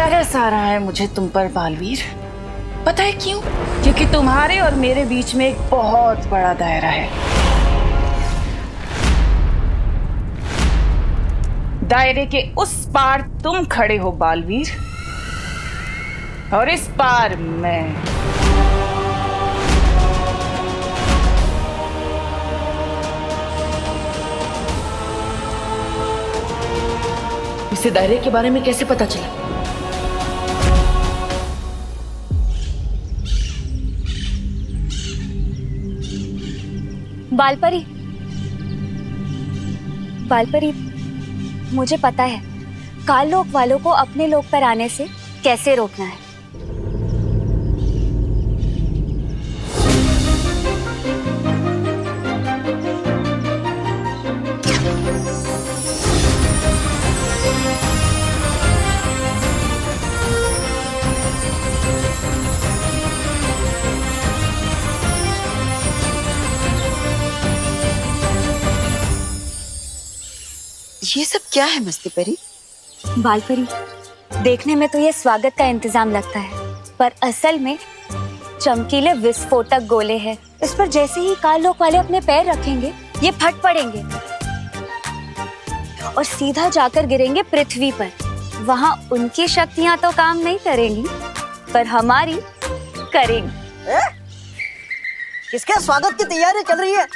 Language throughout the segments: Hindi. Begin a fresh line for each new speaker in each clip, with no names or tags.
तरस आ रहा है मुझे तुम पर बालवीर। पता है क्यों? क्योंकि तुम्हारे और मेरे बीच में एक बहुत बड़ा दायरा है। दायरे के उस पार तुम खड़े हो बालवीर, और इस पार मैं।
इसे दायरे के बारे में कैसे पता चला?
बालपरी, बालपरी, मुझे पता है काल लोक वालों को अपने लोक पर आने से कैसे रोकना है।
ये सब क्या है मस्ती परी?
बालपरी, देखने में तो ये स्वागत का इंतजाम लगता है, पर असल में चमकीले विस्फोटक गोले हैं। इस पर जैसे ही काल लोक वाले अपने पैर रखेंगे, ये फट पड़ेंगे और सीधा जाकर गिरेंगे पृथ्वी पर। वहाँ उनकी शक्तियां तो काम नहीं करेंगी, पर हमारी करेंगी।
किसके स्वागत की तैयारी चल रही है?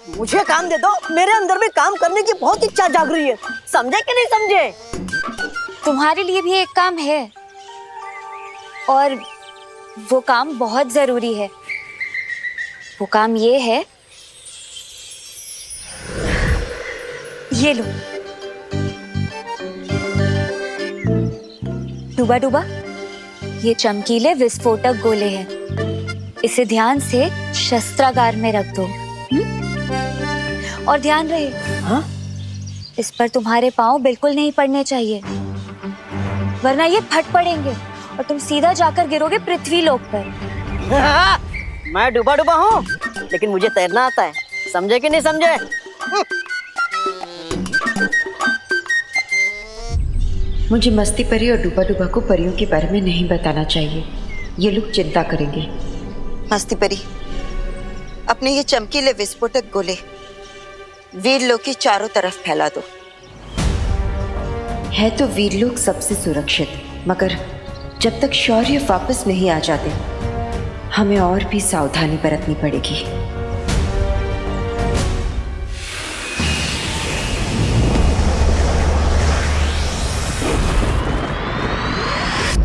मुझे काम दे दो, मेरे अंदर भी काम करने की बहुत इच्छा जाग रही है। समझे कि नहीं समझे?
तुम्हारे लिए भी एक काम है, और वो काम बहुत जरूरी है। वो काम ये है, ये लो डूबा डूबा, ये चमकीले विस्फोटक गोले हैं। इसे ध्यान से शस्त्रागार में रख दो। और ध्यान रहे, हाँ? इस पर तुम्हारे पांव बिल्कुल नहीं पड़ने चाहिए, वरना ये फट पड़ेंगे और तुम सीधा जाकर गिरोगे पृथ्वी लोक पर।
मैं डूबा डूबा हूँ, लेकिन मुझे तैरना आता है। समझे कि नहीं समझे?
मुझे मस्ती परी और डूबा डूबा को परियों के बारे में नहीं बताना चाहिए, ये लोग चिंता करेंगे।
मस्ती परी, अपने ये चमकीले विस्फोटक गोले वीरलोक की चारों तरफ फैला दो।
है तो वीरलोक सबसे सुरक्षित, मगर जब तक शौर्य वापस नहीं आ जाते, हमें और भी सावधानी बरतनी पड़ेगी।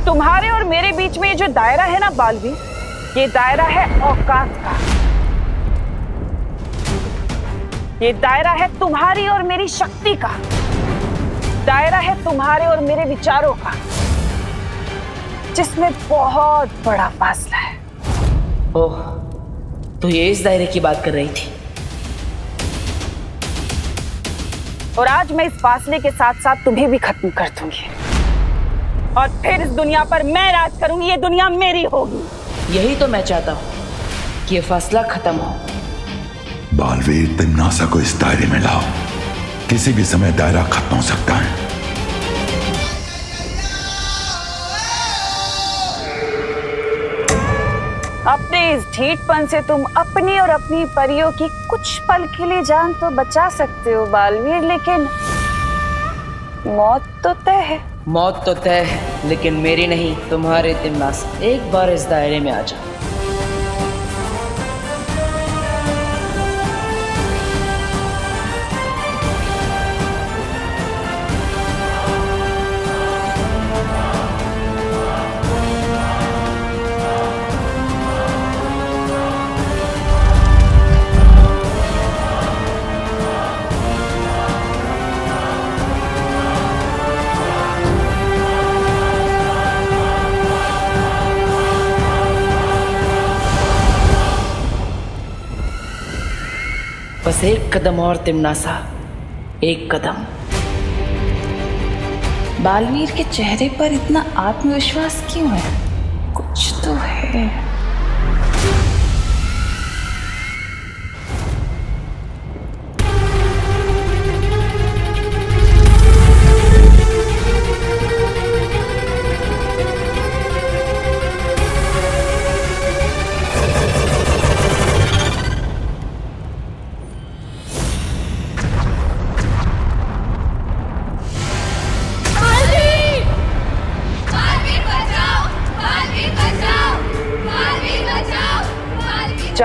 तुम्हारे और मेरे बीच में ये जो दायरा है ना बालवीर, ये दायरा है औकात का। ये दायरा है तुम्हारी और मेरी शक्ति का। दायरा है तुम्हारे और मेरे विचारों का, जिसमें बहुत बड़ा फासला है।
ओह, तो ये इस दायरे की बात कर रही थी।
और आज मैं इस फासले के साथ साथ तुम्हें भी खत्म कर दूंगी, और फिर इस दुनिया पर मैं राज करूंगी। ये दुनिया मेरी होगी।
यही तो मैं चाहता हूँ कि ये फासला खत्म हो।
बालवीर, तिम्नासा को इस दायरे में लाओ। किसी भी समय दायरा खत्म हो सकता है।
अपने इस ढीठपन से तुम अपनी और अपनी परियों की कुछ पल के लिए जान तो बचा सकते हो बालवीर, लेकिन मौत तो तय है।
मौत तो तय है, लेकिन मेरी नहीं, तुम्हारे तिम्नासा। एक बार इस दायरे में आ जाओ। बस एक कदम और तिम्नासा, एक कदम।
बालवीर के चेहरे पर इतना आत्मविश्वास क्यों है? कुछ तो है।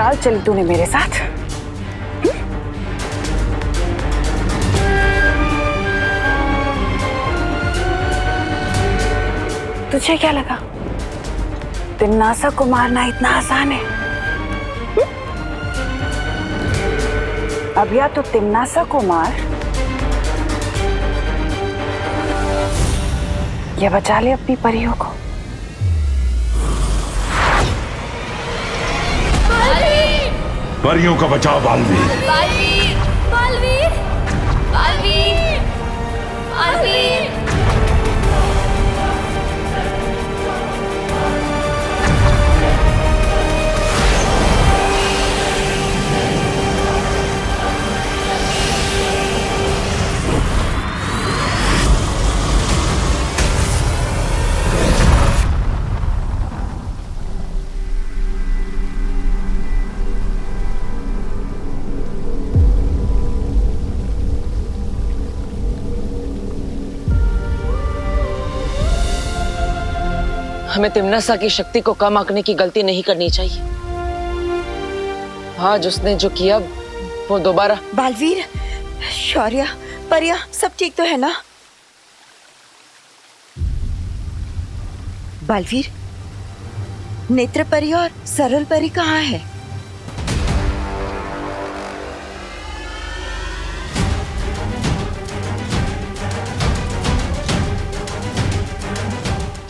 चाल चली तूने मेरे साथ? तुझे क्या लगा तिम्नासा को मारना इतना आसान है? अब या तो तिम्नासा को मार या बचा ले अपनी परियों को।
परियों को बचाओ बालवीर।
बालवीर, बालवीर, बालवीर, बालवीर।
हमें तिम्नासा की शक्ति को कम आंकने की गलती नहीं करनी चाहिए। आज उसने जो किया वो दोबारा।
बालवीर, शौर्य, परिया सब ठीक तो है ना? बालवीर, नेत्र परी और सरल परी कहाँ है?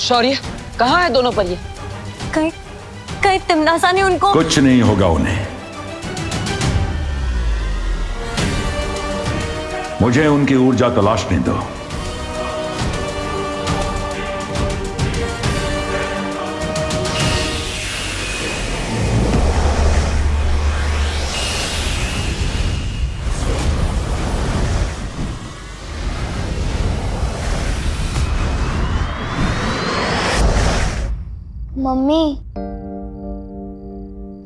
शौर्य, कहाँ है दोनों परियां?
कहीं कहीं तिम्नासा ने उनको।
कुछ नहीं होगा उन्हें। मुझे उनकी ऊर्जा तलाशने दो।
मम्मी,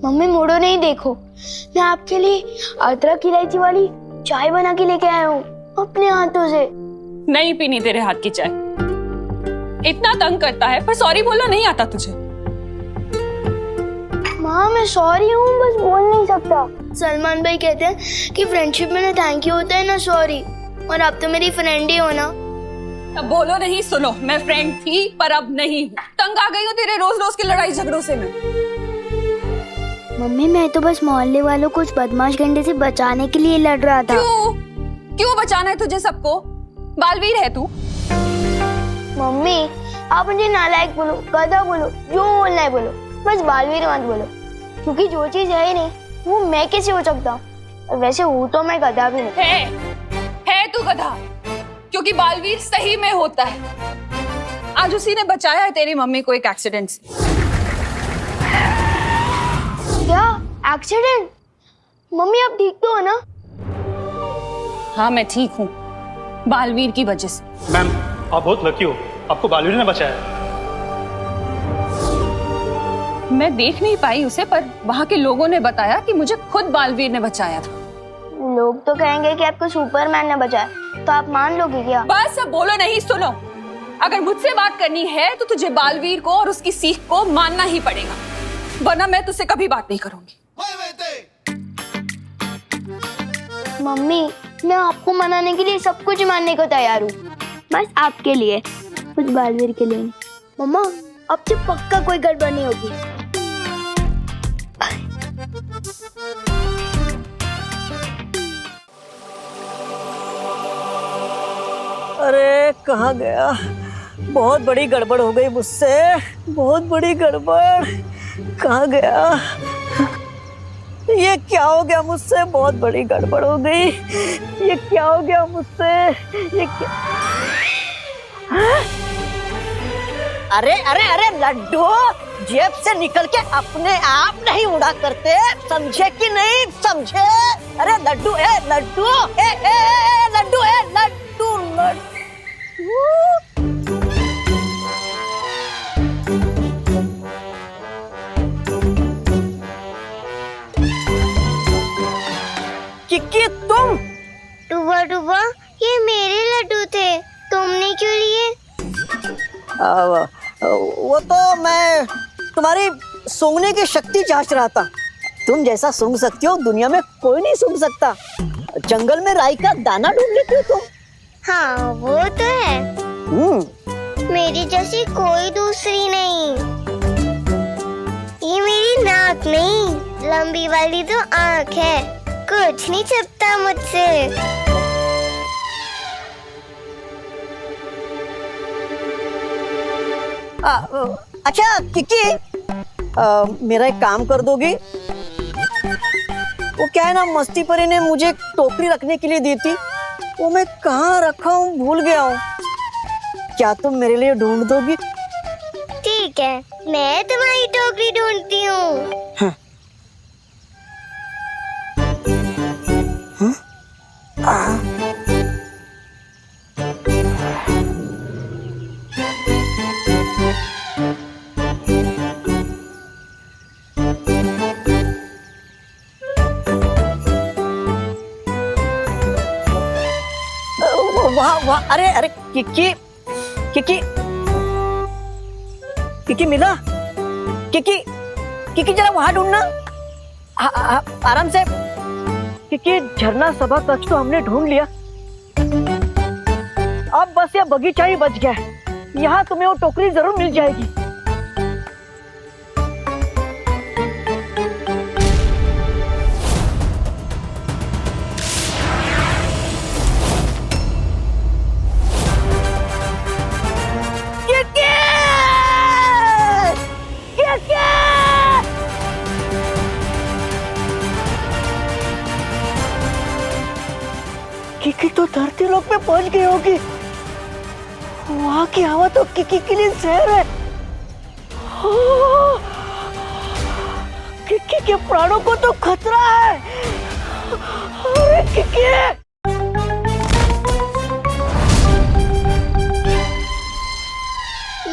मम्मी मोड़ो नहीं, देखो मैं आपके लिए अदरक इलायची वाली चाय बना के लेके आया हूँ अपने हाथों से।
नहीं पीनी तेरे हाथ की चाय। इतना तंग करता है पर सॉरी बोलना नहीं आता तुझे।
माँ मैं सॉरी हूँ, बस बोल नहीं सकता। सलमान भाई कहते हैं कि फ्रेंडशिप में ना थैंक यू होता है ना सॉरी, और आप तो मेरी फ्रेंड ही हो ना।
अब बोलो नहीं, सुनो, मैं फ्रेंड थी पर अब नहीं हूँ। तंग आ गई हूँ तेरे रोज रोज की लड़ाई झगड़ों से मैं।
मम्मी मैं तो बस मोहल्ले वालों को उस बदमाश गंडे से बचाने के लिए लड़ रहा था।
क्यों बचाना है तुझे सबको? बालवीर है तू।
मम्मी आप मुझे नालायक बोलो, गधा बोलो, जो बोलना है बोलो, बस बालवीर मत बोलो, क्योंकि जो चीज है ही नहीं वो मैं कैसे हो सकता हूँ, और वैसे हूँ तो मैं गधा भी नहीं।
है तू गधा, क्योंकि बालवीर सही में होता है। आज उसी ने बचाया है तेरी मम्मी को एक एक्सीडेंट से।
क्या एक्सीडेंट? मम्मी आप ठीक तो हो ना?
हाँ मैं ठीक हूँ, बालवीर की वजह से।
मैम आप बहुत लकी हो, आपको बालवीर ने बचाया।
मैं देख नहीं पाई उसे, पर वहाँ के लोगों ने बताया कि मुझे खुद बालवीर ने बचाया था।
लोग तो कहेंगे कि आपको सुपरमैन ने बचाया, तो आप मान लोगे क्या?
बस अब बोलो नहीं, सुनो। अगर मुझसे बात करनी है तो तुझे बालवीर को और उसकी सीख को मानना ही पड़ेगा, वरना मैं तुझसे कभी बात नहीं करूंगी।
मम्मी मैं आपको मनाने के लिए सब कुछ मानने को तैयार हूँ, बस आपके लिए, कुछ बालवीर के लिए नहीं। मम्मा अब से पक्का कोई गड़बड़ नहीं होगी।
अरे कहाँ गया? बहुत बड़ी गड़बड़ हो गई मुझसे, बहुत बड़ी गड़बड़। कहाँ गया? ये क्या हो गया मुझसे? बहुत बड़ी गड़बड़ हो गई। ये क्या हो गया मुझसे? ये क्या? अरे अरे अरे लड्डू, जेब से निकल के अपने आप नहीं उड़ा करते, समझे कि नहीं समझे? अरे लड्डू ए लड्डू ए ए लड्डू ए लड्डू लड्डू। किक्की तुम?
डूबा डूबा ये मेरे लड्डू थे, तुमने क्यों लिए?
वो तो मैं तुम्हारी सूंघने की शक्ति जांच रहा था। तुम जैसा सूंघ सकती हो दुनिया में कोई नहीं सूंघ सकता। जंगल में राई का दाना ढूंढ लेती हो तुम।
हाँ वो तो है, मेरी जैसी कोई दूसरी नहीं। ये मेरी नाक नहीं, लंबी वाली तो आँख है, कुछ नहीं छिपता मुझसे।
अच्छा किकी, मेरा एक काम कर दोगी? वो क्या है ना, मस्ती परी ने मुझे एक टोकरी रखने के लिए दी थी, वो मैं कहाँ रखा हूँ भूल गया हूँ। क्या तुम मेरे लिए ढूंढ दोगी?
ठीक है, मैं तुम्हारी टोकरी ढूंढती हूँ।
वाह वाह, अरे अरे किकी किकी किकी मिला? किकी किकी जरा वहां ढूंढना, आराम से। किकी झरना सभा कक्ष तो हमने ढूंढ लिया, अब बस ये बगीचा ही बच गया है। यहाँ तुम्हें वो टोकरी जरूर मिल जाएगी। किकी तो धरती लोक में पहुंच गई होगी। वहां की हवा तो किकी के लिए जहर है। किकी के प्राणों को तो खतरा है। अरे किकी!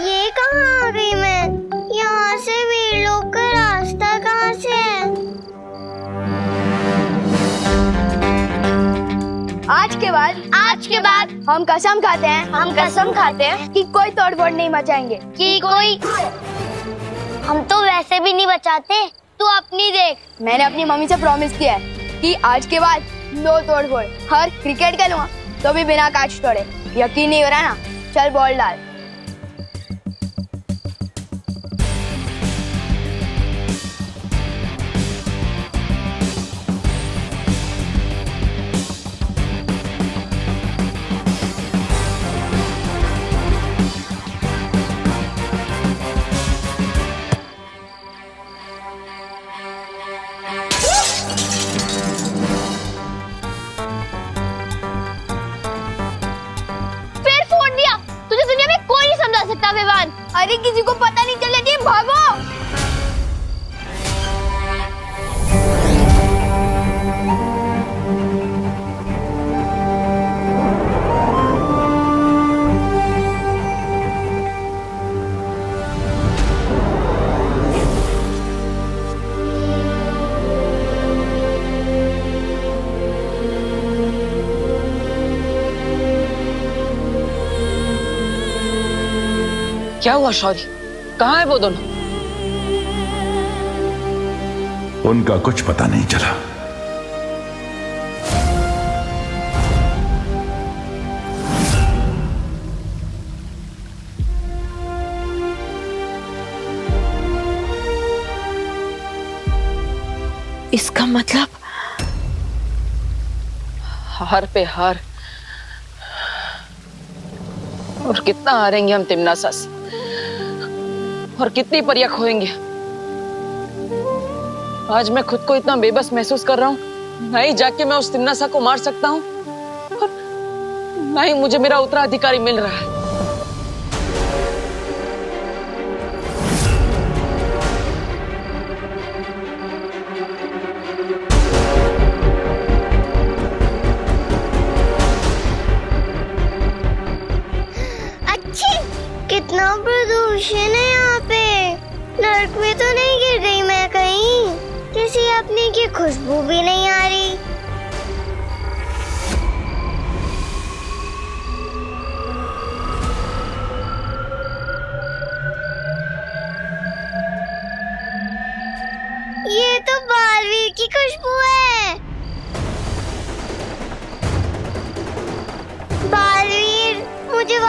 ये कहाँ आ गई मैं? यहाँ से वीरलोक का रास्ता कहाँ से है? आज के बाद हम कसम खाते हैं कि कोई तोड़फोड़ नहीं मचाएंगे। हम तो वैसे भी नहीं बचाते, तू अपनी देख। मैंने अपनी मम्मी से प्रॉमिस किया है कि आज के बाद नो तोड़फोड़। हर क्रिकेट खेलूंगा तो भी बिना कांच तोड़े। यकीन नहीं हो रहा ना? चल बॉल डाल। अरे किसी को पता नहीं चलने चाहिए, भागो।
क्या हुआ शौर्य? कहाँ है वो दोनों?
उनका कुछ पता नहीं चला।
इसका मतलब
हार पे हार। और कितना हारेंगे हम तिम्नासा से, और कितनी परियां खोएंगे। आज मैं खुद को इतना बेबस महसूस कर रहा हूँ। ना ही जाके मैं उस तिम्नासा को मार सकता हूँ, और ना ही मुझे मेरा उत्तराधिकारी मिल रहा है।
कितना प्रदूषण है यहाँ पे। नर्क में तो नहीं गिर गई मैं कहीं? किसी अपने की खुशबू भी नहीं आ रही। ये तो बाल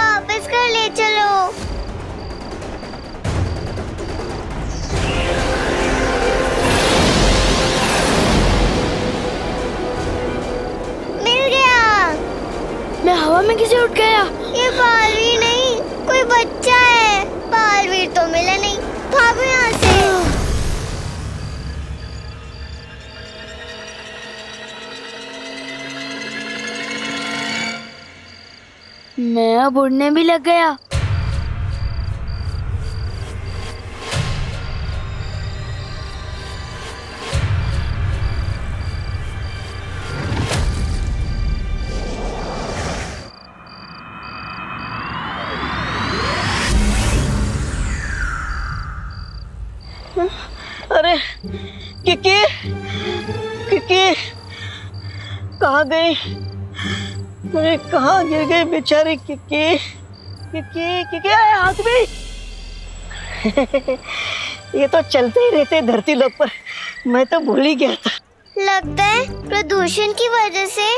वापस कर ले चलो। मिल गया।
मैं हवा में कैसे उठ गया?
ये बालवीर नहीं, कोई बच्चा है। बालवीर तो मिला नहीं, भागो यहाँ से।
मैं अब उड़ने भी लग गया।
अरे किकी, किकी कहाँ गई? अरे कहाँ गिर गई बेचारी किकी? किकी किकी आए हाथ में। ये तो चलते ही रहते धरती लोग पर, मैं तो भूल ही गया था।
लगता है प्रदूषण की वजह से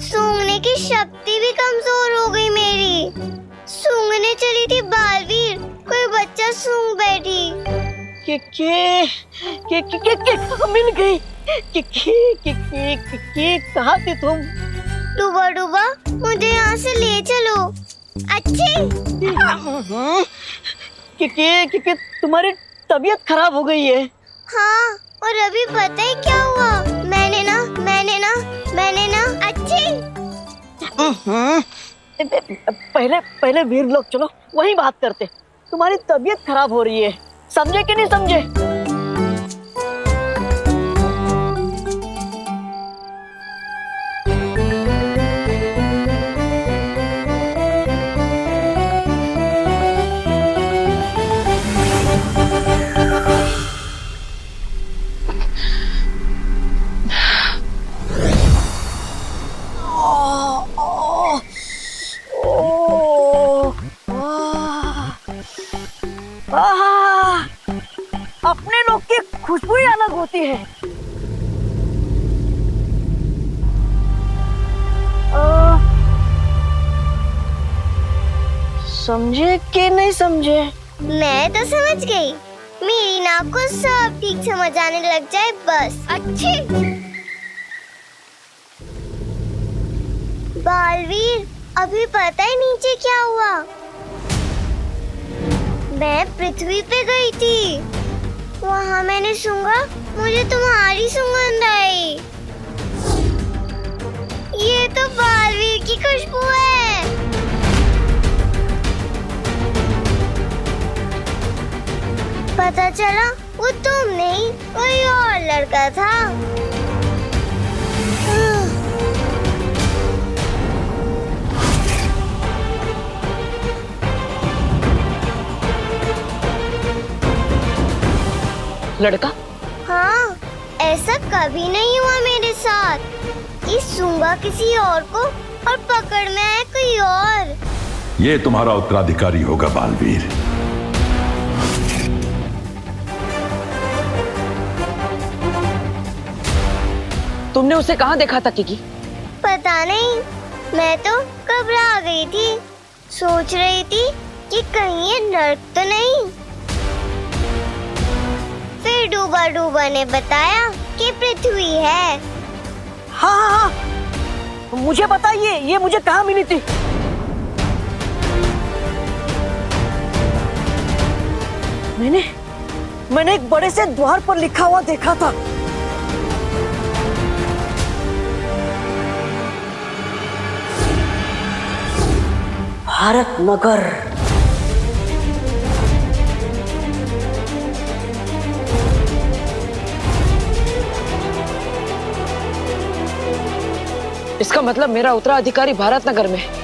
सूंघने की शक्ति भी कमजोर हो गई मेरी। सूंघने चली थी बालवीर, कोई बच्चा सूंघ बैठी।
किकी किकी किकी मिल गई। किकी किकी किकी कहाँ थी तुम?
डूबा डूबा मुझे यहाँ से ले चलो। अच्छी
किकी किकी तुम्हारी तबीयत खराब हो गई है।
हाँ, और अभी पता है क्या हुआ? मैंने ना अच्छी।
पहले वीर लोग चलो वहीं बात करते। तुम्हारी तबीयत खराब हो रही है, समझे कि नहीं समझे? अपने लोग की खुशबू ही अलग होती है। समझे कि नहीं समझे?
मैं तो समझ गई। मेरी नाक को सब ठीक समझ आने लग जाए बस। अच्छी बालवीर, अभी पता है नीचे क्या हुआ? मैं पृथ्वी पे गई थी, वहाँ मैंने सूंघा, मुझे तुम्हारी सुगंध आई। ये तो बालवीर की खुशबू है। पता चला वो तुम नहीं, कोई और लड़का था।
लड़का?
हाँ, ऐसा कभी नहीं हुआ मेरे साथ। ये सूंघा किसी और को और पकड़ में आया कोई और।
ये तुम्हारा उत्तराधिकारी होगा बालवीर।
तुमने उसे कहाँ देखा था किकी?
पता नहीं, मैं तो घबरा गई थी। सोच रही थी कि कहीं ये नर्क तो नहीं। फिर डूबा डूबा ने बताया कि पृथ्वी है।
हाँ, मुझे बताइए ये मुझे कहाँ मिली थी? मैंने एक बड़े से द्वार पर लिखा हुआ देखा था। भारत नगर।
इसका मतलब मेरा उत्तराधिकारी भारत नगर में है।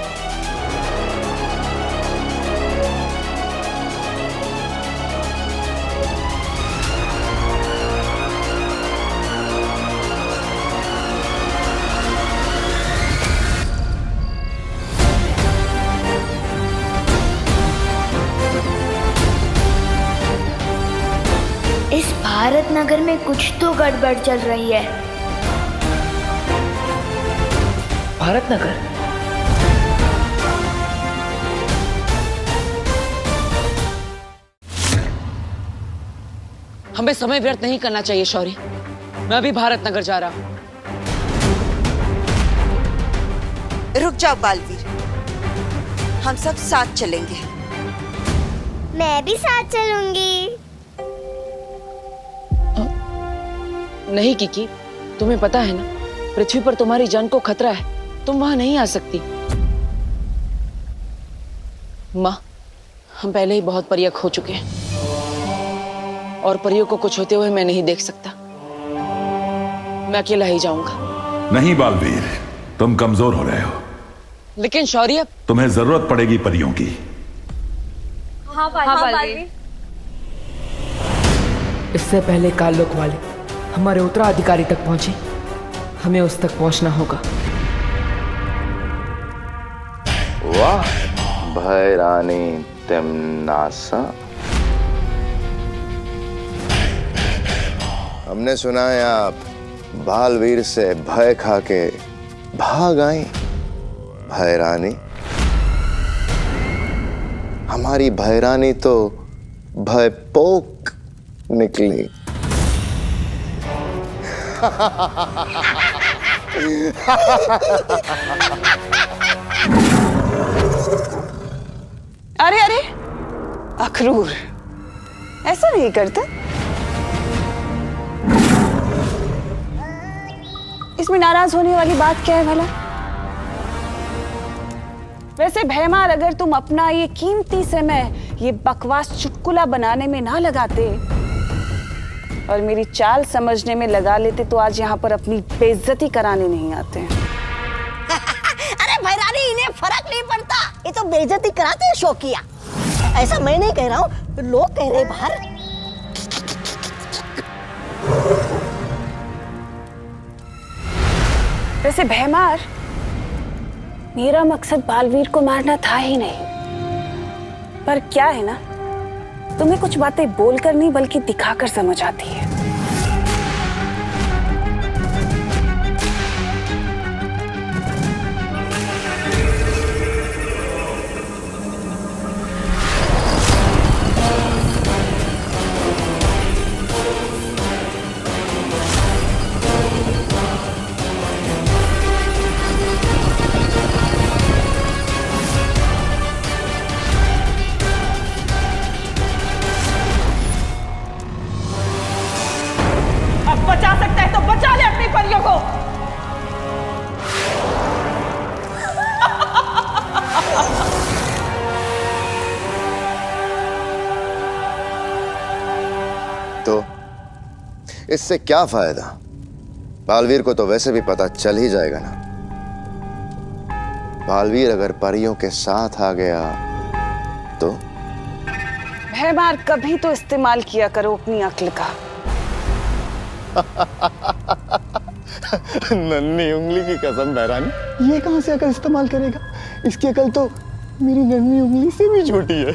इस भारत नगर में कुछ तो गड़बड़ चल रही है।
भारत नगर? हमें समय व्यर्थ नहीं करना चाहिए शौर्य। मैं अभी भारत नगर जा रहा हूँ।
रुक जाओ बालवीर, हम सब साथ चलेंगे।
मैं भी साथ चलूंगी।
नहीं किकी, तुम्हें पता है ना, पृथ्वी पर तुम्हारी जान को खतरा है, तुम वहां नहीं आ सकती। माँ, हम पहले ही बहुत परियक हो चुके हैं और परियों को कुछ होते हुए मैं नहीं देख सकता। मैं अकेला ही जाऊंगा।
नहीं बालवीर, तुम कमजोर हो रहे हो।
लेकिन शौर्य,
तुम्हें जरूरत पड़ेगी परियों की।
हाँ बालवीर।
इससे पहले काललोक वाले हमारे उत्तराधिकारी तक पहुंचे, हमें उस तक पहुंचना होगा।
वाह भैरानी तिम्नासा, हमने सुना है आप बालवीर से भय खा के भाग आई। भैरानी, हमारी भैरानी तो भयपोक निकली।
अरे अरे अखरूर, ऐसा नहीं करते। इसमें नाराज होने वाली बात क्या है भला? वैसे भैमार, अगर तुम अपना ये कीमती समय ये बकवास चुटकुला बनाने में ना लगाते और मेरी चाल समझने में लगा लेते तो आज यहाँ पर अपनी बेइज्जती कराने नहीं आते हैं।
अरे भैरानी, इन्हें फर्क नहीं पड़ता, ये तो बेइज्जती कराते हैं शौकिया। ऐसा मैं नहीं कह रहा हूँ, लोग कह रहे बाहर।
वैसे भैमार, मेरा मकसद बालवीर को मारना था ही नहीं, पर क्या है ना, तुम्हें कुछ बातें बोलकर नहीं बल्कि दिखाकर समझ आती है।
बचा सकता है तो बचा ले अपनी परियों को।
तो इससे क्या फायदा? बालवीर को तो वैसे भी पता चल ही जाएगा ना। बालवीर अगर परियों के साथ आ गया तो?
भैमार, कभी तो इस्तेमाल किया करो अपनी अक्ल का।
नन्ही उंगली की कसम भैरानी, ये कहां से अकल इस्तेमाल करेगा? इसकी अकल तो मेरी नन्ही उंगली से भी छोटी है।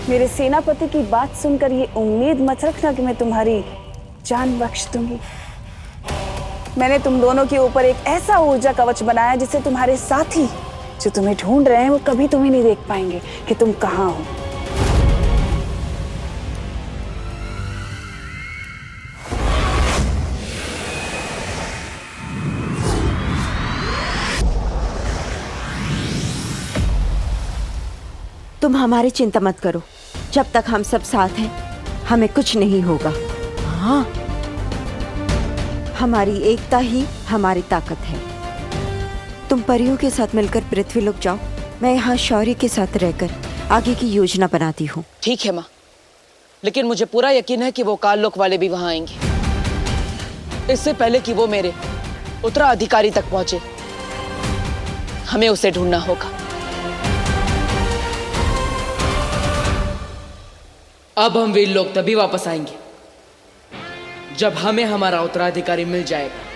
मेरे सेनापति की बात सुनकर ये उम्मीद मत रखना कि मैं तुम्हारी जान बख्श दूंगी। मैंने तुम दोनों के ऊपर एक ऐसा ऊर्जा कवच बनाया जिससे तुम्हारे साथी जो तुम्हें ढूंढ रहे हैं वो कभी तुम्हें नहीं देख पाएंगे कि तुम कहाँ हो।
तुम हमारी चिंता मत करो, जब तक हम सब साथ हैं हमें कुछ नहीं होगा। हाँ, हमारी एकता ही हमारी ताकत है। तुम परियों के साथ मिलकर पृथ्वी लोक जाओ, मैं यहाँ शौर्य के साथ रहकर आगे की योजना बनाती हूँ।
ठीक है माँ, लेकिन मुझे पूरा यकीन है कि वो काल लोक वाले भी वहां आएंगे। इससे पहले कि वो मेरे उत्तराधिकारी तक पहुंचे, हमें उसे ढूंढना होगा।
अब हम वीर लोग तभी वापस आएंगे जब हमें हमारा उत्तराधिकारी मिल जाएगा।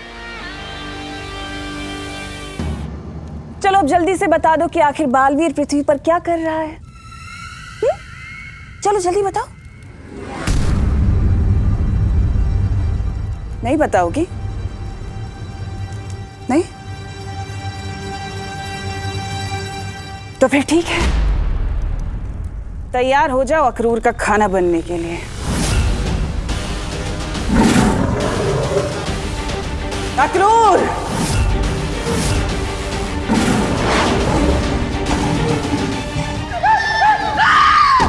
चलो अब जल्दी से बता दो कि आखिर बालवीर पृथ्वी पर क्या कर रहा है। चलो जल्दी बताओ। नहीं बताओगी? नहीं? तो फिर ठीक है, तैयार हो जाओ अक्रूर का खाना बनने के लिए। अक्रूर!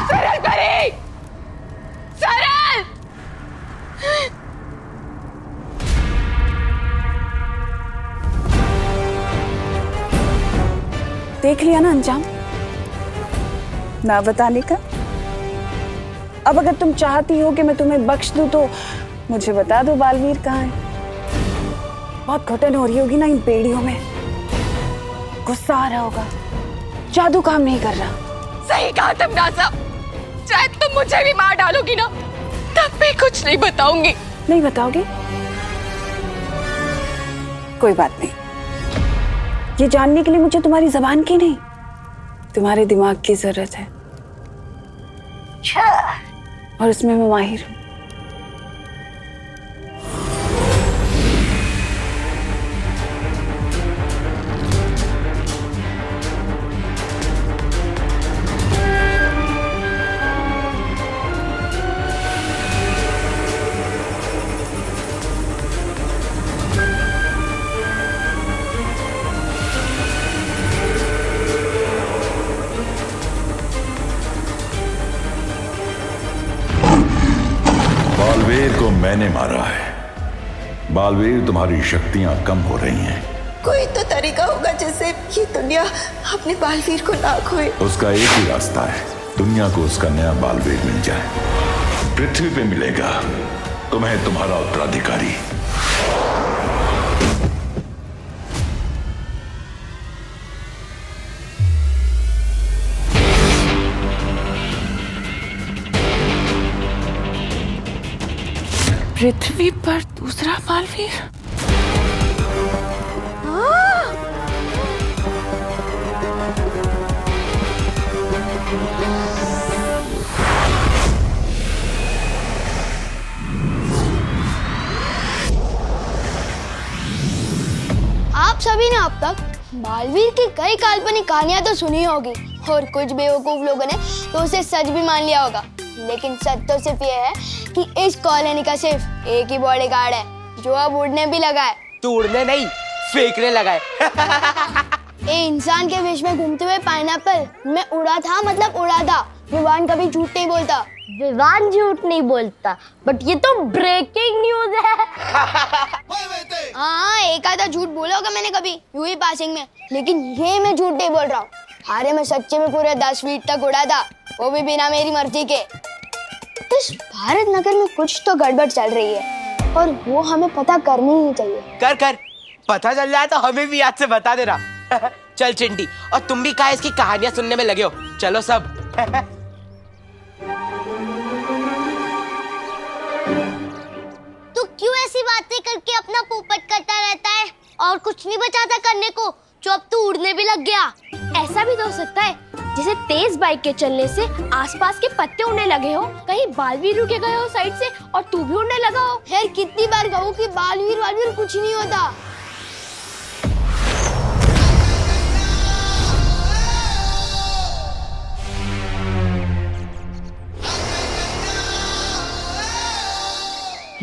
सरल परी! सरल!
देख लिया ना अंजाम ना बताने का। अब अगर तुम चाहती हो कि मैं तुम्हें बख्श दूं तो मुझे बता दो बालवीर कहाँ है। बहुत घुटन हो रही होगी ना इन बेड़ियों में, गुस्सा आ रहा होगा, जादू काम नहीं कर रहा।
सही कहा तुम नाज़ा, चाहे तुम मुझे भी मार डालोगी ना, तब भी कुछ नहीं बताऊंगी।
नहीं बताओगी? कोई बात नहीं, ये जानने के लिए मुझे तुम्हारी जबान की नहीं, तुम्हारे दिमाग की जरूरत है, और उसमें मैं माहिर हूं।
बालवीर को मैंने मारा है। बालवीर, तुम्हारी शक्तियां कम हो रही हैं।
कोई तो तरीका होगा जिससे ये दुनिया अपने बालवीर को ना खोए।
उसका एक ही रास्ता है, दुनिया को उसका नया बालवीर मिल जाए। पृथ्वी पे मिलेगा तुम्हें तुम्हारा उत्तराधिकारी।
पृथ्वी पर दूसरा बालवीर?
आप सभी ने अब तक बालवीर की कई काल्पनिक कहानियां तो सुनी होगी और कुछ बेवकूफ लोगों ने तो उसे सच भी मान लिया होगा, लेकिन सच तो सिर्फ ये है कि इस कॉलोनी का सिर्फ एक ही बॉडीगार्ड है जो अब उड़ने भी लगा है।
तू उड़ने नहीं, फेंकने लगा है।
ए इंसान के वेश में घूमते हुए पाइनएप्पल, मैं उड़ा था मतलब उड़ा था। विवान कभी झूठ नहीं बोलता।
विवान झूठ नहीं बोलता, बट ये तो ब्रेकिंग न्यूज है।
हाँ, एक आधा झूठ बोला होगा मैंने कभी यूं ही पासिंग में, लेकिन ये मैं झूठ नहीं बोल रहा हूँ। अरे मैं सच्चे में पूरे 10 फीट तक उड़ा था, वो भी बिना मेरी मर्जी के। इस भारत नगर में कुछ तो गड़बड़ चल रही है और वो हमें पता करनी ही चाहिए।
कर कर, पता चल जाए तो हमें भी याद से बता देना। चल चिंटी, और तुम भी कहा इसकी कहानियां सुनने में लगे हो। चलो सब।
तू क्यों ऐसी बातें करके अपना पोपट करता रहता है और कुछ नहीं बचाता करने को, जो अब तू उड़ने भी लग गया।
ऐसा भी तो हो सकता है जैसे तेज बाइक के चलने से आसपास के पत्ते उड़ने लगे हो, कहीं बालवीर रुके गए हो साइड से और तू भी उड़ने लगा हो।
यार कितनी बार कहूँ कि बालवीर कुछ नहीं होता।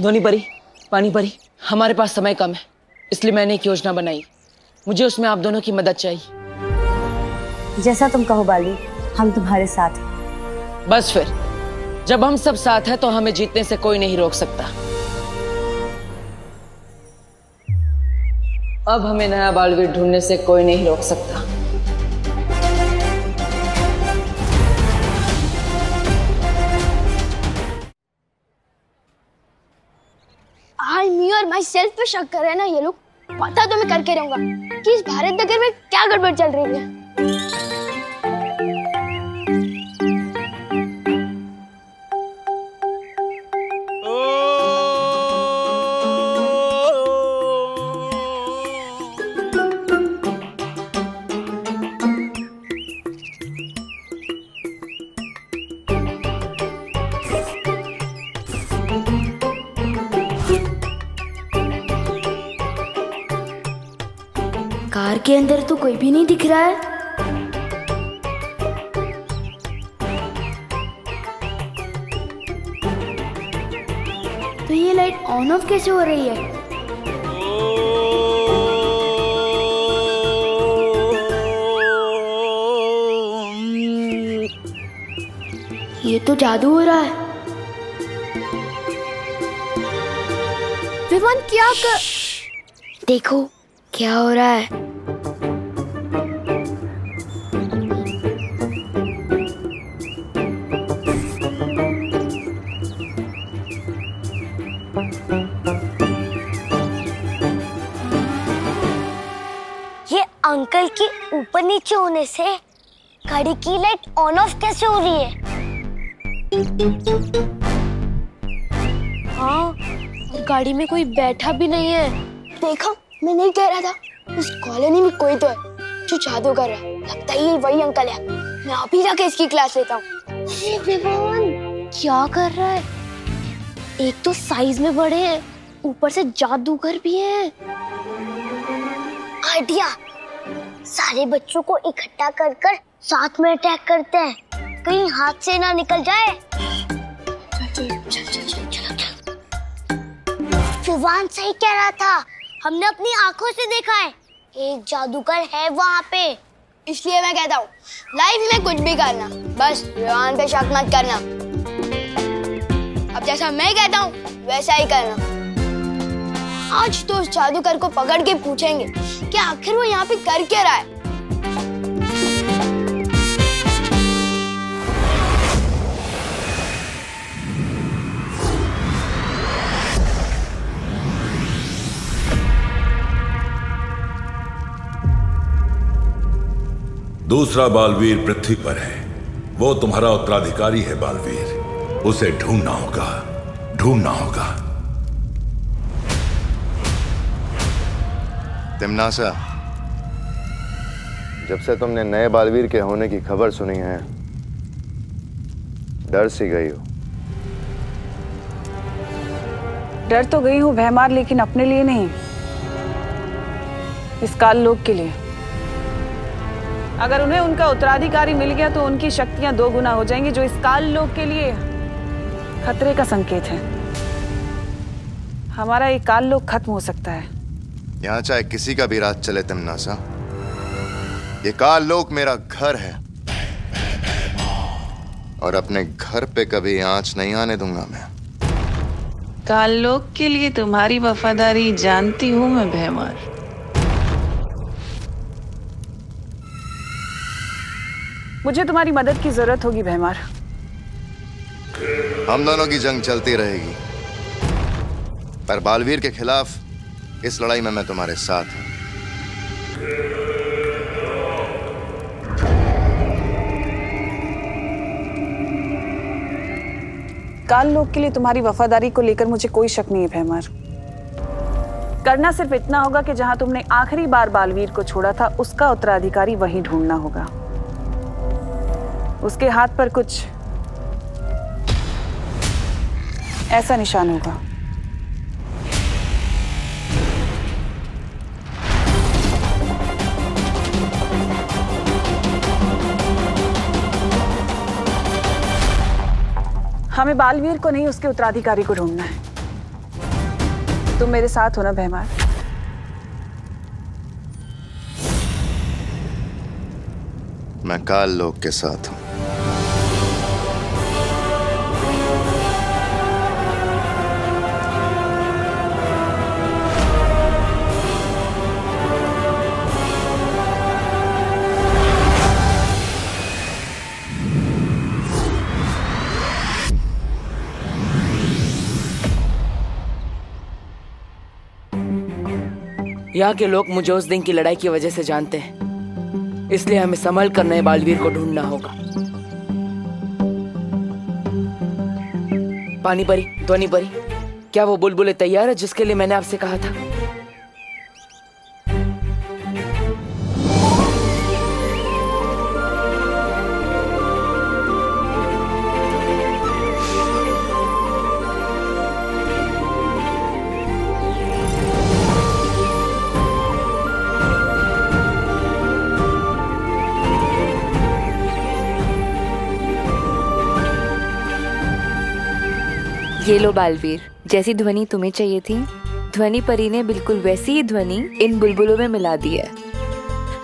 धोनी परी, पानी परी, हमारे पास समय कम है, इसलिए मैंने एक योजना बनाई। मुझे उसमें आप दोनों की मदद चाहिए।
जैसा तुम कहो बालवीर, हम तुम्हारे साथ हैं।
बस फिर, जब हम सब साथ हैं तो हमें जीतने से कोई नहीं रोक सकता। अब हमें नया बालवीर ढूंढने से कोई नहीं रोक सकता।
आज मी और माई सेल्फ पे शक कर रहे हैं ना ये लोग। पता तो मैं करके रहूंगा कि इस भारत नगर में क्या गड़बड़ चल रही है। कार के अंदर तो कोई भी नहीं दिख रहा है। तो ये लाइट ऑन ऑफ कैसे हो रही है? ये तो जादू हो रहा है। विवान क्या कर... देखो क्या हो रहा है।
ये अंकल के ऊपर नीचे होने से गाड़ी की लाइट ऑन ऑफ कैसे हो रही है?
हाँ, और गाड़ी में कोई बैठा भी नहीं है। देखा, मैं नहीं कह रहा था इस कॉलोनी में कोई तो है जो जादू कर रहा है। लगता है ये वही अंकल है। मैं अभी जाके इसकी क्लास लेता हूँ। क्या कर रहा है? एक तो साइज में बड़े हैं, ऊपर से जादूगर भी है।
आइडिया, सारे बच्चों को इकट्ठा कर कर साथ में अटैक करते हैं, कहीं हाथ से ना निकल जाए। विवान सही कह रहा था, हमने अपनी आंखों से देखा है, एक जादूगर है वहाँ पे।
इसलिए मैं कहता हूँ लाइफ में कुछ भी करना, बस विवान पे शक मत करना। अब जैसा मैं कहता हूँ वैसा ही करना। आज तो उस जादूगर को पकड़ के पूछेंगे कि आखिर वो यहाँ पे कर क्या रहा है।
दूसरा बालवीर पृथ्वी पर है, वो तुम्हारा उत्तराधिकारी है बालवीर। उसे ढूंढना होगा, ढूंढना होगा।
तिमनासा, जब से तुमने नए बालवीर के होने की खबर सुनी है, डर सी गई हो।
डर तो गई हूँ भैमार, लेकिन अपने लिए नहीं, इस काल लोक के लिए। अगर उन्हें उनका उत्तराधिकारी मिल गया तो उनकी शक्तियां 2 गुना हो जाएंगी, जो इस काल लोक के लिए खतरे का संकेत है। हमारा ये काल लोक खत्म हो सकता है।
यहाँ चाहे किसी का भी राज चले तिमनासा, ये काल लोक मेरा घर है और अपने घर पे कभी आंच नहीं आने दूंगा मैं।
काल लोक के लिए तुम्हारी वफादारी जानती हूँ मैं भैमार। मुझे तुम्हारी मदद की जरूरत होगी भैमार।
हम दोनों की जंग चलती रहेगी, पर बालवीर के खिलाफ इस लड़ाई में मैं तुम्हारे साथ हूं।
काल लोक के लिए तुम्हारी वफादारी को लेकर मुझे कोई शक नहीं है भैमार। करना सिर्फ इतना होगा कि जहां तुमने आखिरी बार बालवीर को छोड़ा था, उसका उत्तराधिकारी वहीं ढूंढना होगा। उसके हाथ पर कुछ ऐसा निशान होगा। हमें बालवीर को नहीं, उसके उत्तराधिकारी को ढूंढना है। तुम मेरे साथ हो ना भैमार?
मैं काल लोक के साथ हूं।
यहाँ के लोग मुझे उस दिन की लड़ाई की वजह से जानते हैं, इसलिए हमें संभल कर नए बालवीर को ढूंढना होगा। पानी परी, ध्वनि परी, क्या वो बुलबुलें तैयार है जिसके लिए मैंने आपसे कहा था?
ये लो बालवीर, जैसी ध्वनि तुम्हें चाहिए थी, ध्वनि परी ने बिल्कुल वैसी ही ध्वनि इन बुलबुलों में मिला दी है।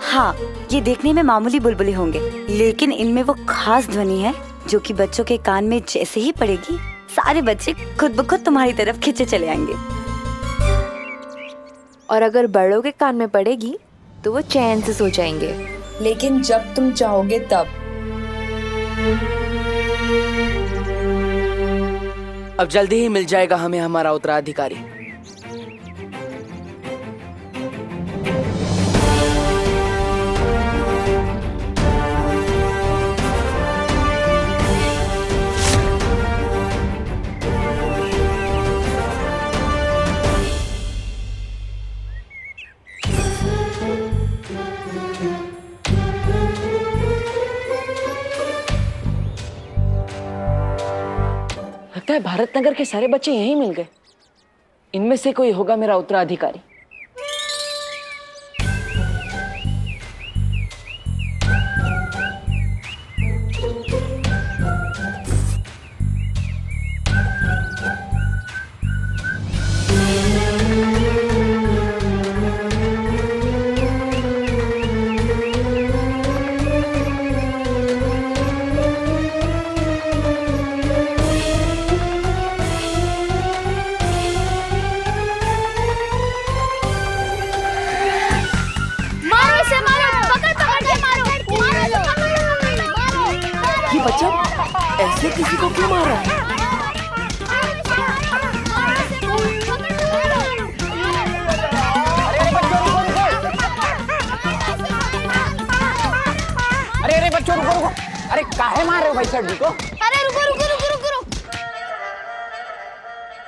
हाँ, ये देखने में मामूली बुलबुले होंगे, लेकिन इनमें वो खास ध्वनि है जो कि बच्चों के कान में जैसे ही पड़ेगी, सारे बच्चे खुद ब खुद तुम्हारी तरफ खींचे चले आएंगे।
और अगर बड़ों के कान में पड़ेगी तो वो चैन से सो जाएंगे।
लेकिन जब तुम चाहोगे तब।
अब जल्दी ही मिल जाएगा हमें हमारा उत्तराधिकारी।
लगता है भारत नगर के सारे बच्चे यहीं मिल गए। इनमें से कोई होगा मेरा उत्तराधिकारी।
बच्चा ऐसे किसी को क्यों मार रहा है?
अरे बच्चों रुको। अरे काहे मार रहे हो भाई सर जी को?
अरे रुको।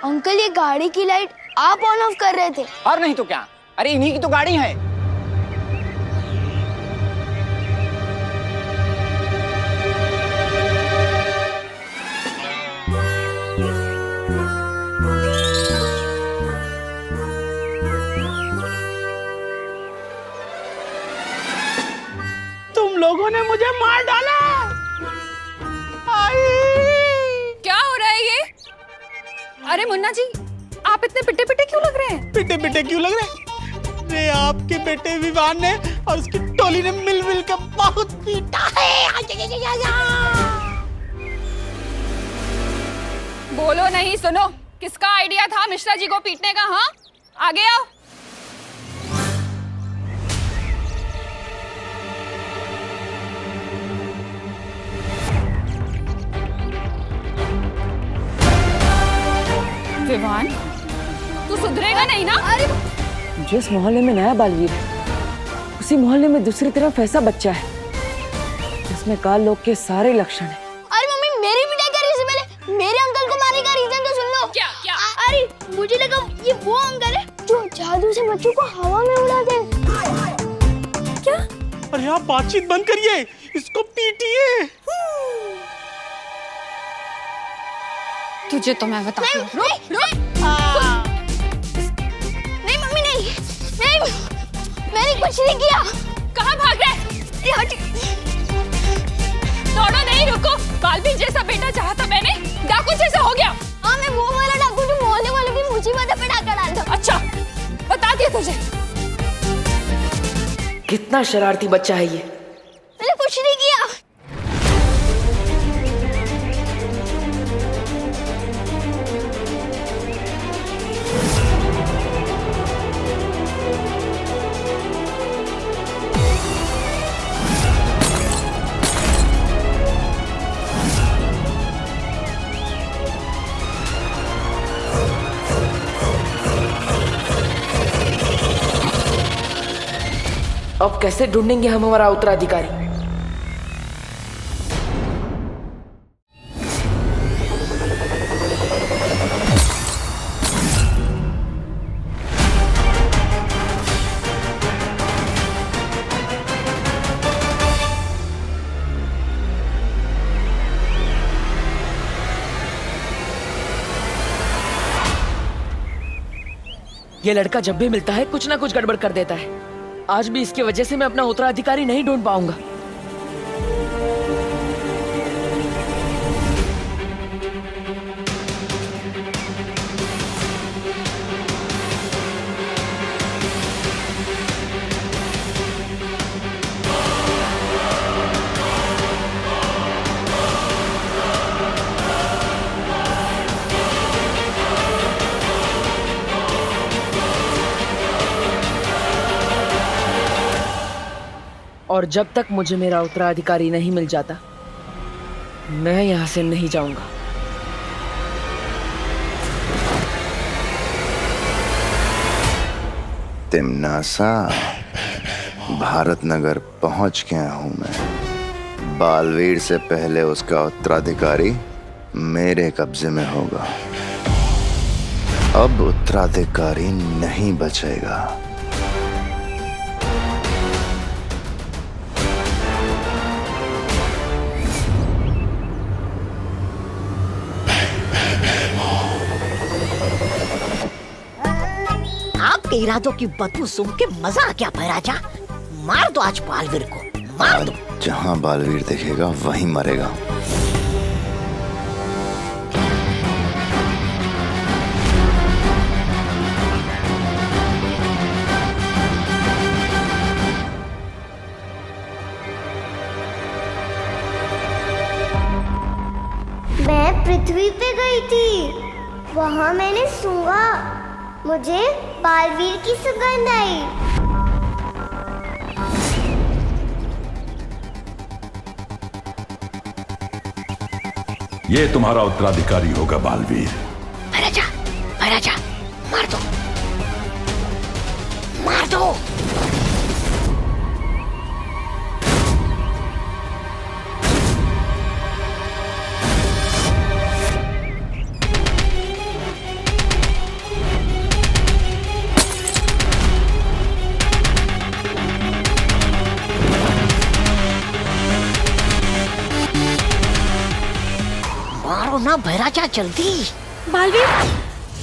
अंकल, ये गाड़ी की लाइट आप ऑन ऑफ कर रहे थे।
और नहीं तो क्या? अरे इन्हीं की तो गाड़ी है। लोगों ने मुझे मार डाला।
क्या हो रहा है ये? अरे मुन्ना जी, आप इतने पिटे क्यों लग रहे हैं?
पिटे क्यों लग रहे हैं? अरे आपके बेटे विवान ने और उसकी टोली ने मिल कर बहुत पीटा है।
बोलो नहीं, सुनो। किसका आइडिया था मिश्रा जी को पीटने का? हाँ, आगे आओ। विवान, तू सुधरेगा नहीं ना? अरे
जिस मोहल्ले में नया बालवीर है, उसी मोहल्ले में दूसरी तरफ ऐसा बच्चा है जिसमें काल लोक के सारे लक्षण हैं।
अरे मम्मी, मेरी पिटाई करने से पहले मेरे अंकल को मारने का रीजन तो सुन लो।
क्या?
अरे मुझे लगा ये वो अंकल है जो जादू से बच्चों को हवा में उड़ाते हैं।
क्या?
अरे आप बातचीत बंद करिए, इसको पीटिए।
तुझे तो मैं बताती हूँ।
नहीं मम्मी, नहीं, मैंने कुछ नहीं किया।
कहाँ भाग रहे? दौड़ो नहीं, रुको। बालवीर जैसा बेटा चाहा था मैंने, डाकू जैसा हो गया।
हाँ, मैं वो वाला डाकू जो मोहल्ले वालों की मुसीबत पे डाका डालता।
अच्छा, बता दिया तुझे।
कितना शरारती बच्चा है ये।
मैंने कुछ नहीं किया।
अब कैसे ढूंढेंगे हम हमारा उत्तराधिकारी? ये लड़का जब भी मिलता है कुछ ना कुछ गड़बड़ कर देता है। आज भी इसकी वजह से मैं अपना उत्तराधिकारी नहीं ढूंढ पाऊंगा। और जब तक मुझे मेरा उत्तराधिकारी नहीं मिल जाता, मैं यहां से नहीं जाऊंगा।
तिमनासा, भारत नगर पहुंच गया हूं मैं। बालवीर से पहले उसका उत्तराधिकारी मेरे कब्जे में होगा। अब उत्तराधिकारी नहीं बचेगा।
आपके इरादों की बदबू सूंघ के मजा आ गया भैराजा। मार दो आज बालवीर को, मार दो।
जहां बालवीर दिखेगा वहीं मरेगा।
मैं पृथ्वी पे गई थी, वहाँ मैंने सूंघा, मुझे बालवीर की सुगंध आई।
ये तुम्हारा उत्तराधिकारी होगा बालवीर।
भैराजा, भैराजा, मार दो, मार दो। मारो ना भैराजा, जल्दी।
बालवीर,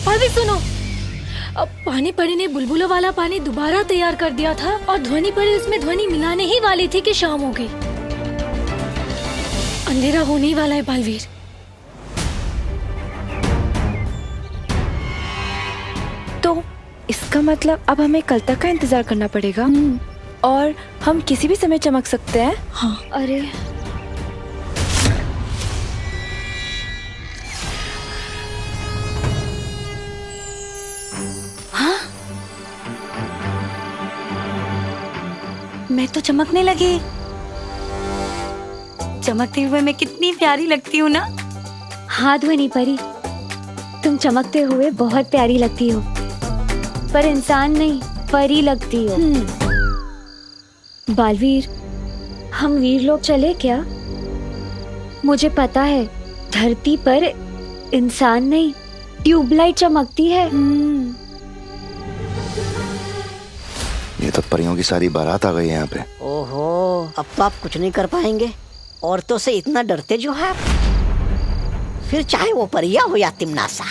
बालवीर सुनो। अब पानी परी ने बुलबुलों वाला पानी दोबारा तैयार कर दिया था और ध्वनि परी उसमें ध्वनि मिलाने ही वाली थी कि शाम हो गई। अंधेरा होने ही वाला है बालवीर।
तो इसका मतलब अब हमें कल तक का इंतजार करना पड़ेगा और हम किसी भी समय चमक सकते हैं।
हाँ।
अरे
मैं तो चमकने लगी। चमकते हुए मैं कितनी प्यारी लगती हूँ ना। हाँ ध्वनि परी, तुम चमकते हुए बहुत प्यारी लगती हो, पर इंसान नहीं, परी लगती हो। बालवीर, हम वीर लोग चले क्या? मुझे पता है धरती पर इंसान नहीं, ट्यूबलाइट चमकती है।
ये तो परियों की सारी बारात आ गई है यहाँ पे।
ओहो, अब तो आप कुछ नहीं कर पाएंगे। औरतों से इतना डरते जो है, फिर चाहे वो परिया हो या तिमनासा।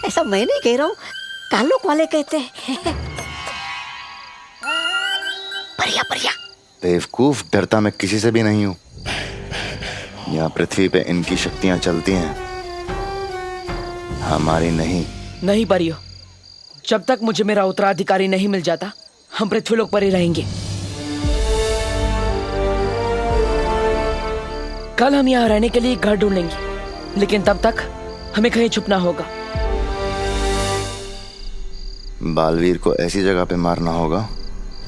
ऐसा मैं नहीं कह रहा हूँ, कालोक वाले कहते हैं। परिया, परिया।
बेवकूफ, डरता मैं किसी से भी नहीं हूँ। यहाँ पृथ्वी पे इनकी शक्तियाँ चलती हैं, हमारी नहीं।
नहीं परियो, जब तक मुझे मेरा उत्तराधिकारी नहीं मिल जाता, हम पृथ्वीलोक पर ही रहेंगे। कल हम यहाँ रहने के लिए घर ढूंढ लेंगे, लेकिन तब तक हमें कहीं छुपना होगा।
बालवीर को ऐसी जगह पे मारना होगा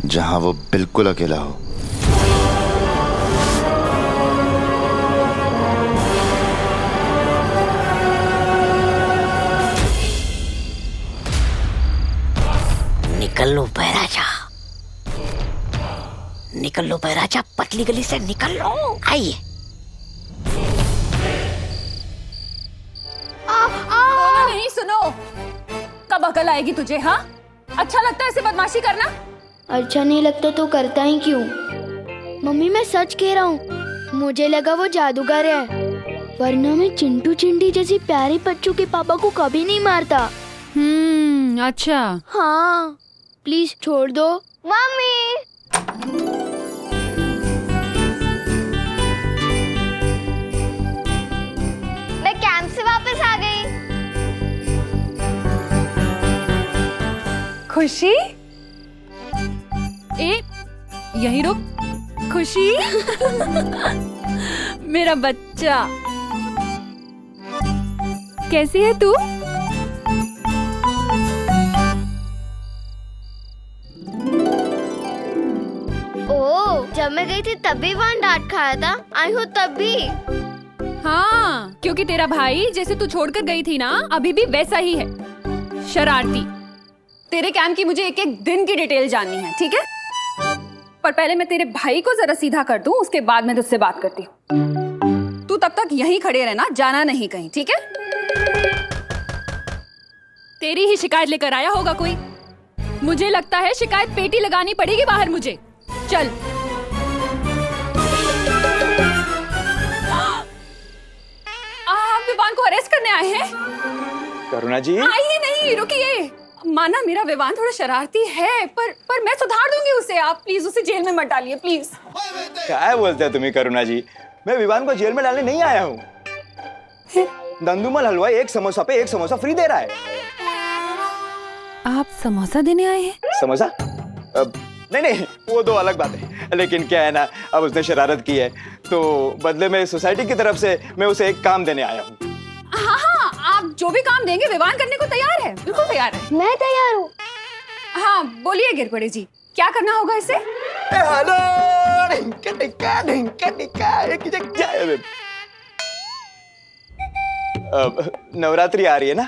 जहां वो बिल्कुल अकेला हो।
निकल लो भैराजा, निकल लो बैराजा, पतली गली से निकल लो। आइए।
बोलो नहीं, सुनो। कब अकल आएगी तुझे? हाँ, अच्छा लगता है ऐसे बदमाशी करना?
अच्छा नहीं लगता तो करता ही क्यों? मम्मी मैं सच कह रहा हूँ, मुझे लगा वो जादूगर है, वरना मैं चिंटू चिंडी जैसी प्यारी बच्चों के पापा को कभी नहीं मारता।
अच्छा।
हाँ, प्लीज छोड़ दो।
मम्मी मैं कैंप से वापस आ गई।
खुशी, ए यहीं रुक। खुशी मेरा बच्चा, कैसी है तू?
ओह, जब मैं गई थी तब भी वहाँ डांट खाया था, आई हूँ तब भी।
हाँ, क्योंकि तेरा भाई जैसे तू छोड़कर गई थी ना, अभी भी वैसा ही है, शरारती।
तेरे कैंप की मुझे एक एक दिन की डिटेल जाननी है, ठीक है? पर पहले मैं तेरे भाई को जरा सीधा कर दूं, उसके बाद मैं तुझसे बात करती हूँ। तू तब तक यहीं खड़े रहना, जाना नहीं कहीं, ठीक है?
तेरी ही शिकायत लेकर आया होगा कोई। मुझे लगता है शिकायत पेटी लगानी पड़ेगी बाहर मुझे। चल।
आप विवान को अरेस्ट करने आए हैं?
करुणा जी,
आइए, नहीं रुकिए। माना मेरा विवान थोड़ा शरारती है, पर मैं सुधार दूंगी उसे। आप प्लीज उसे जेल में मत डालिए, प्लीज।
क्या बोलते हैं तुम्हें करुणा जी? मैं विवान को जेल में डालने नहीं आया हूँ। दंदुमल हलवाई एक समोसा पे एक समोसा फ्री दे रहा है।
आप समोसा देने आए हैं?
समोसा? नहीं, वो दो अलग बात है। लेकिन क्या है ना, अब उसने शरारत की है तो बदले में सोसाइटी की तरफ से मैं उसे एक काम देने आया हूँ।
हाँ, आप जो भी काम देंगे विवान करने को तैयार है, बिल्कुल तैयार है।
मैं तैयार हूँ।
हाँ, बोलिए गिरपड़े जी, क्या करना होगा इसे?
नवरात्रि आ रही है ना,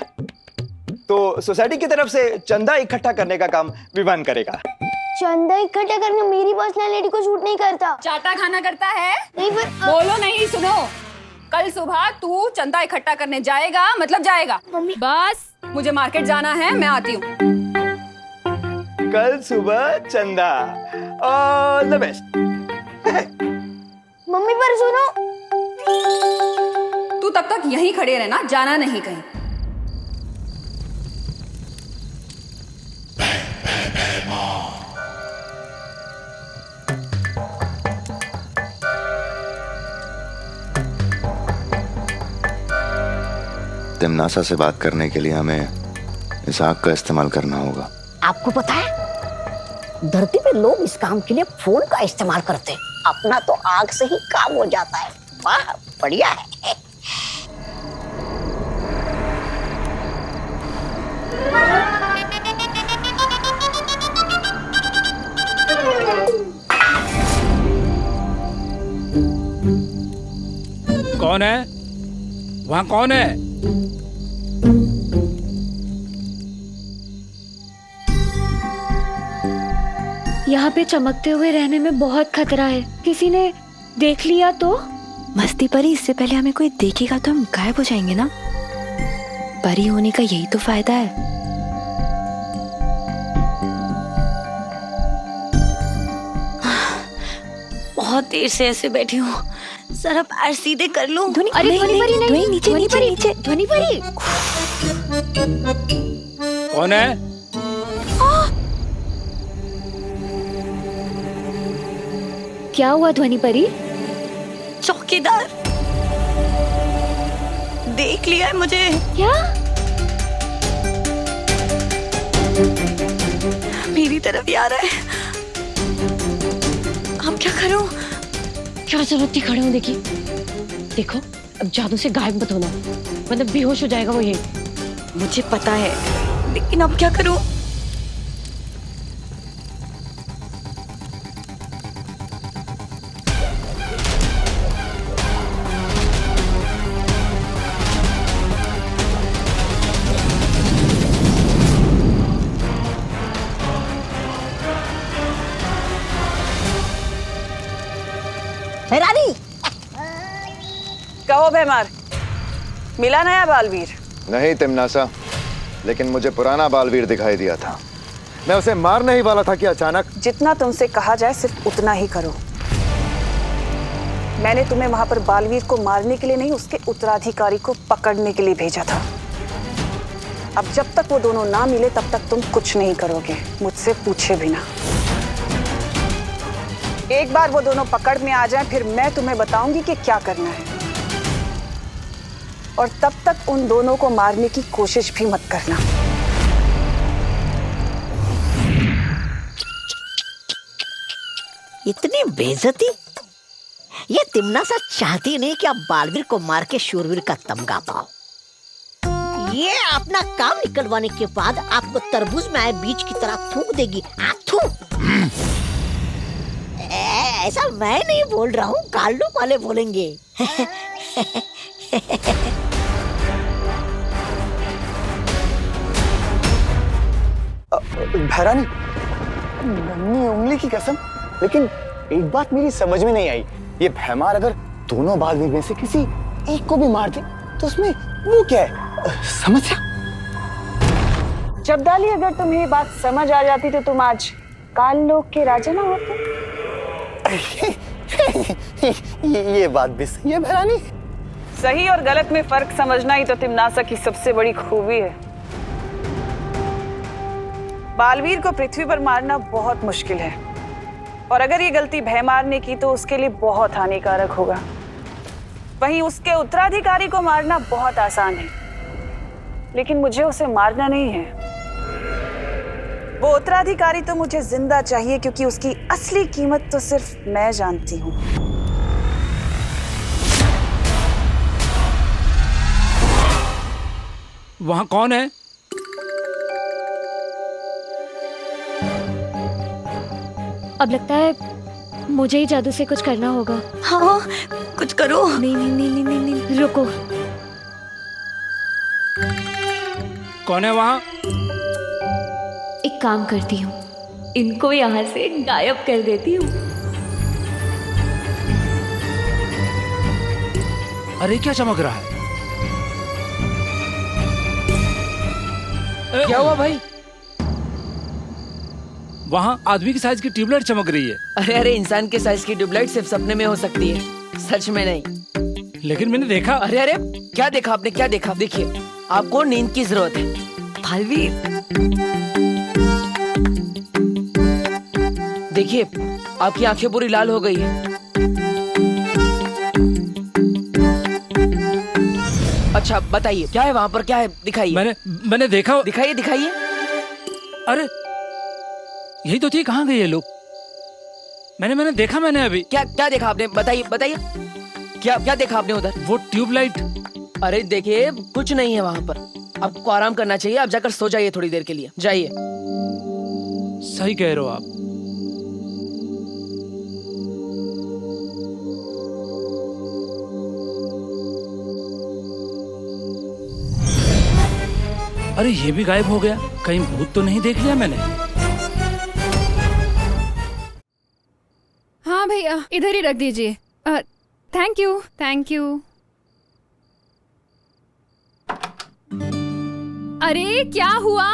तो सोसाइटी की तरफ से चंदा इकट्ठा करने का काम विवान करेगा।
चंदा इकट्ठा करना मेरी पर्सनालिटी को सूट नहीं करता।
चाटा खाना करता है?
नहीं, पर
बोलो नहीं, सुनो। कल सुबह तू चंदा इकट्ठा करने जाएगा, मतलब जाएगा। बस मुझे मार्केट जाना है, मैं आती हूँ।
कल सुबह चंदा, ऑल द बेस्ट।
मम्मी पर सुनो।
तू तब तक यहीं खड़े रहना, जाना नहीं कहीं।
तिमनासा से बात करने के लिए हमें इस आग का इस्तेमाल करना होगा।
आपको पता है, धरती पे लोग इस काम के लिए फोन का इस्तेमाल करते हैं। अपना तो आग से ही काम हो जाता है। वाह, बढ़िया है।
कौन है वहाँ? कौन है?
यहाँ पे चमकते हुए रहने में बहुत खतरा है, किसी ने देख लिया तो? मस्ती परी, इससे पहले हमें कोई देखेगा तो हम गायब हो जाएंगे ना। परी होने का यही तो फायदा है।
बहुत देर से ऐसे बैठी हूँ, जरा पैर सीधे कर लूं।
अरे ध्वनि परी नहीं, नीचे नीचे नीचे।
ध्वनि परी।
कौन है?
क्या हुआ ध्वनि परी?
चौकीदार देख लिया है मुझे।
क्या?
मेरी तरफ ही आ रहा है। अब क्या करूं?
क्या जरूरत थी खड़े होने की? देखो, अब जादू से गायब मत होना, मतलब बेहोश हो जाएगा वो। ये
मुझे पता है, लेकिन अब क्या करूं?
रानी
कहो भैमार, मिला नया बालवीर?
नहीं तिमनासा, लेकिन मुझे पुराना बालवीर दिखाई दिया था। मैं उसे मारने ही वाला था कि अचानक।
जितना तुमसे कहा जाए सिर्फ उतना ही करो। मैंने तुम्हें वहां पर बालवीर को मारने के लिए नहीं, उसके उत्तराधिकारी को पकड़ने के लिए भेजा था। अब जब तक वो दोनों ना मिले तब तक तुम कुछ नहीं करोगे, मुझसे पूछे बिना। एक बार वो दोनों पकड़ में आ जाएं, फिर मैं तुम्हें बताऊंगी कि क्या करना है। और तब तक उन दोनों को मारने की कोशिश भी मत करना।
इतनी बेइज्जती? ये तिमनासा चाहती नहीं कि आप बालवीर को मार के शूरवीर का तमगा पाओ। ये अपना काम निकलवाने के बाद आपको तरबूज में आए बीज की तरह थूक देगी। थू। ऐसा मैं नहीं बोल रहा हूँ, काल्लू वाले बोलेंगे।
भैरानी, नन्ही उंगली की कसम, लेकिन एक बात मेरी समझ में नहीं आई। ये भैमार अगर दोनों बालवीर में से किसी एक को भी मार दे तो उसमें वो क्या है? समझा?
जब्दाली, अगर तुम्हें ये बात समझ आ जाती तो तुम आज काललोक के राजा ना होते।
ये बात भी सही है भैरानी।
सही और गलत में फर्क समझना ही तो तिमनासा की सबसे बड़ी खूबी है। बालवीर को पृथ्वी पर मारना बहुत मुश्किल है, और अगर ये गलती भैमार ने की तो उसके लिए बहुत हानिकारक होगा। वहीं उसके उत्तराधिकारी को मारना बहुत आसान है, लेकिन मुझे उसे मारना नहीं है। वो उत्तराधिकारी तो मुझे जिंदा चाहिए, क्योंकि उसकी असली कीमत तो सिर्फ मैं जानती हूँ।
वहां कौन है?
अब लगता है मुझे ही जादू से कुछ करना होगा।
हाँ, कुछ करो।
नहीं नहीं नहीं नहीं नहीं, नहीं। रुको।
कौन है वहां?
एक काम करती हूँ, इनको यहाँ से गायब कर देती हूँ।
अरे क्या चमक रहा है?
क्या हुआ भाई?
वहाँ आदमी की साइज की ट्यूबलाइट चमक रही है।
अरे अरे, इंसान के साइज की ट्यूबलाइट सिर्फ सपने में हो सकती है, सच में नहीं।
लेकिन मैंने देखा।
अरे अरे, क्या देखा आपने? क्या देखा? देखिए, आपको नींद की जरूरत है बालवीर। देखिए, आपकी आंखें पूरी लाल हो गई है। अच्छा बताइए, क्या है वहाँ पर? क्या है? दिखाइए।
मैंने देखा।
दिखाइए दिखाइए।
अरे यही तो थी, कहाँ गए ये लोग? मैंने देखा। मैंने अभी
क्या देखा आपने? बताइए बताइए, क्या देखा आपने उधर?
वो ट्यूबलाइट।
अरे देखिए, कुछ नहीं है वहाँ पर। आपको आराम करना चाहिए, आप जाकर सो जाइए थोड़ी देर के लिए, जाइए।
सही कह रहे हो आप। अरे ये भी गायब हो गया, कहीं भूत तो नहीं देख लिया मैंने?
हाँ भैया, इधर ही रख दीजिए। Thank you thank you. अरे क्या हुआ?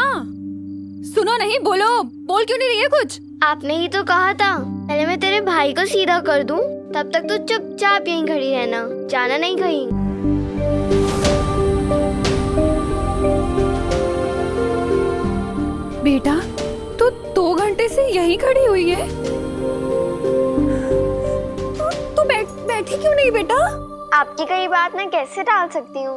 सुनो नहीं, बोलो। बोल क्यों नहीं रही है कुछ?
आपने ही तो कहा था पहले मैं तेरे भाई को सीधा कर दूं, तब तक तो चुपचाप यहीं खड़ी रहना, जाना नहीं कहीं।
बेटा, तू 2 घंटे से यहीं खड़ी हुई है। तू बैठी क्यों नहीं बेटा?
आपकी कई बात मैं कैसे टाल सकती हूँ?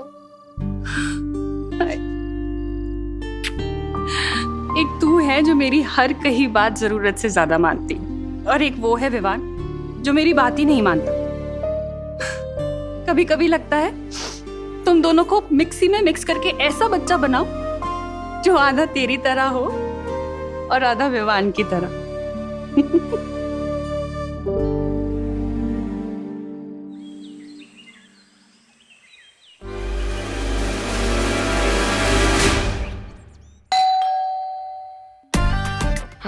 एक तू है जो मेरी हर कही बात जरूरत से ज्यादा मानती, और एक वो है विवान जो मेरी बात ही नहीं मानता। कभी कभी लगता है तुम दोनों को मिक्सी में मिक्स करके ऐसा बच्चा बनाओ जो आधा तेरी तरह हो और आधा विवान की तरह।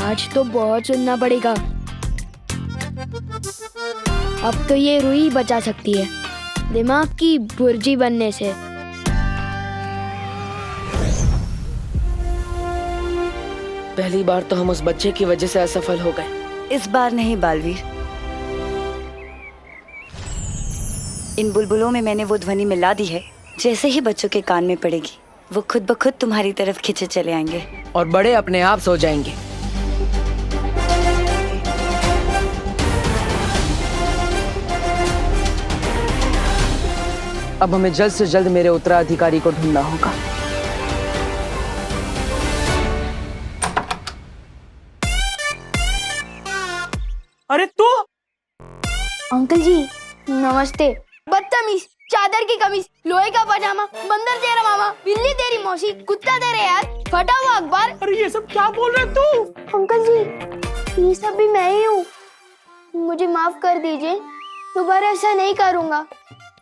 आज तो बहुत सुनना पड़ेगा। अब तो ये रूही बचा सकती है दिमाग की बुर्जी बनने से।
पहली बार तो हम उस बच्चे की वजह से असफल हो गए।
इस बार नहीं बालवीर, इन बुलबुलों में मैंने वो ध्वनि मिला दी है, जैसे ही बच्चों के कान में पड़ेगी वो खुद ब खुद तुम्हारी तरफ खिंचे चले आएंगे
और बड़े अपने आप सो जाएंगे। अब हमें जल्द से जल्द मेरे उत्तराधिकारी को ढूंढना होगा।
अरे तू?
अंकल जी नमस्ते। बदतमीज, चादर की कमीज, लोहे का पजामा, बंदर तेरा मामा, बिल्ली तेरी मौसी, कुत्ता तेरे यार, फटा हुआ अखबार।
अरे ये सब क्या बोल रहे तू?
अंकल जी ये सब भी मैं ही हूँ, मुझे माफ कर दीजिए, दोबारा ऐसा नहीं करूँगा।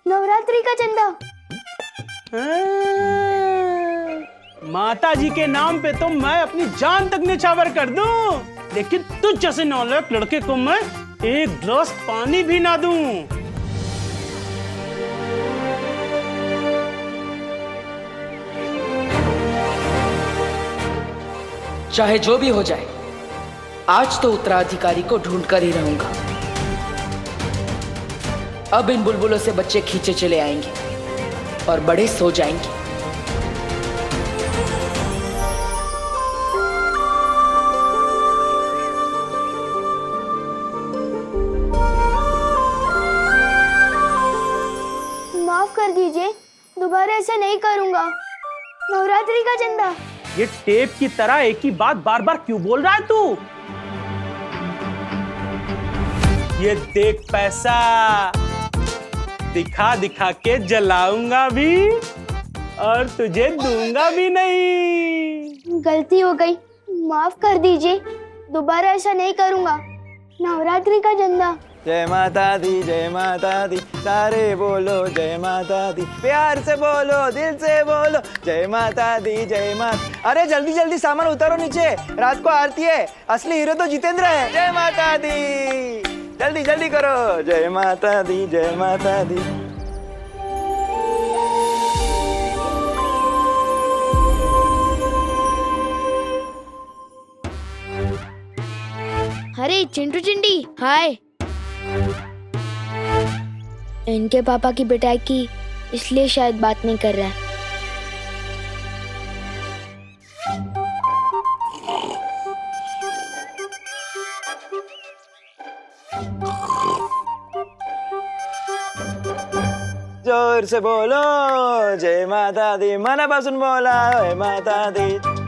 नवरात्रि का चंदा।
माता जी के नाम पे तो मैं अपनी जान तक निछावर कर दूं, लेकिन तुझ जैसे नालायक लड़के को मैं एक गिलास पानी भी ना दूं।
चाहे जो भी हो जाए, आज तो उत्तराधिकारी को ढूंढ कर ही रहूंगा। अब इन बुलबुलों से बच्चे खींचे चले आएंगे और बड़े सो जाएंगे।
माफ कर दीजिए, दोबारा ऐसा नहीं करूँगा। नवरात्रि का चंदा।
ये टेप की तरह एक ही बात बार बार क्यों बोल रहा है तू? ये देख पैसा, दिखा दिखा के जलाऊंगा भी और तुझे दूंगा भी नहीं।
गलती हो गई, माफ कर दीजिए, दोबारा ऐसा नहीं करूँगा। नवरात्रि का चंदा।
जय माता दी, सारे बोलो जय माता दी, प्यार से बोलो, दिल से बोलो जय माता दी, जय माता। अरे जल्दी जल्दी सामान उतारो नीचे, रात को आरती है, असली हीरो तो जितेंद्र है। जय माता दी, जल्दी जल्दी करो, जय माता दी, जय माता दी।
अरे चिंटू चिंडी, हाय। इनके पापा की पिटाई की, इसलिए शायद बात नहीं कर रहा है।
जोर से बोलो जय माता दी, मनापासून बोला जय माता दी।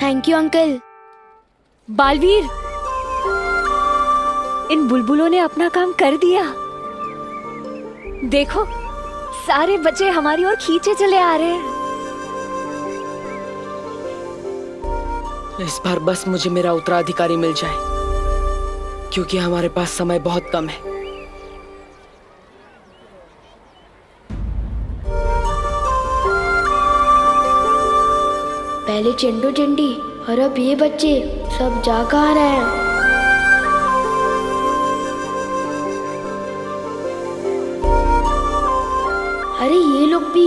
Thank you uncle.
बालवीर, इन बुलबुलों ने अपना काम कर दिया। देखो, सारे बच्चे हमारी ओर खींचे चले आ रहे हैं।
इस बार बस मुझे मेरा उत्तराधिकारी मिल जाए, क्योंकि हमारे पास समय बहुत कम है।
पहले चिंटू चिंडी और अब ये बच्चे सब जा कहाँ रहे हैं? अरे ये लोग भी,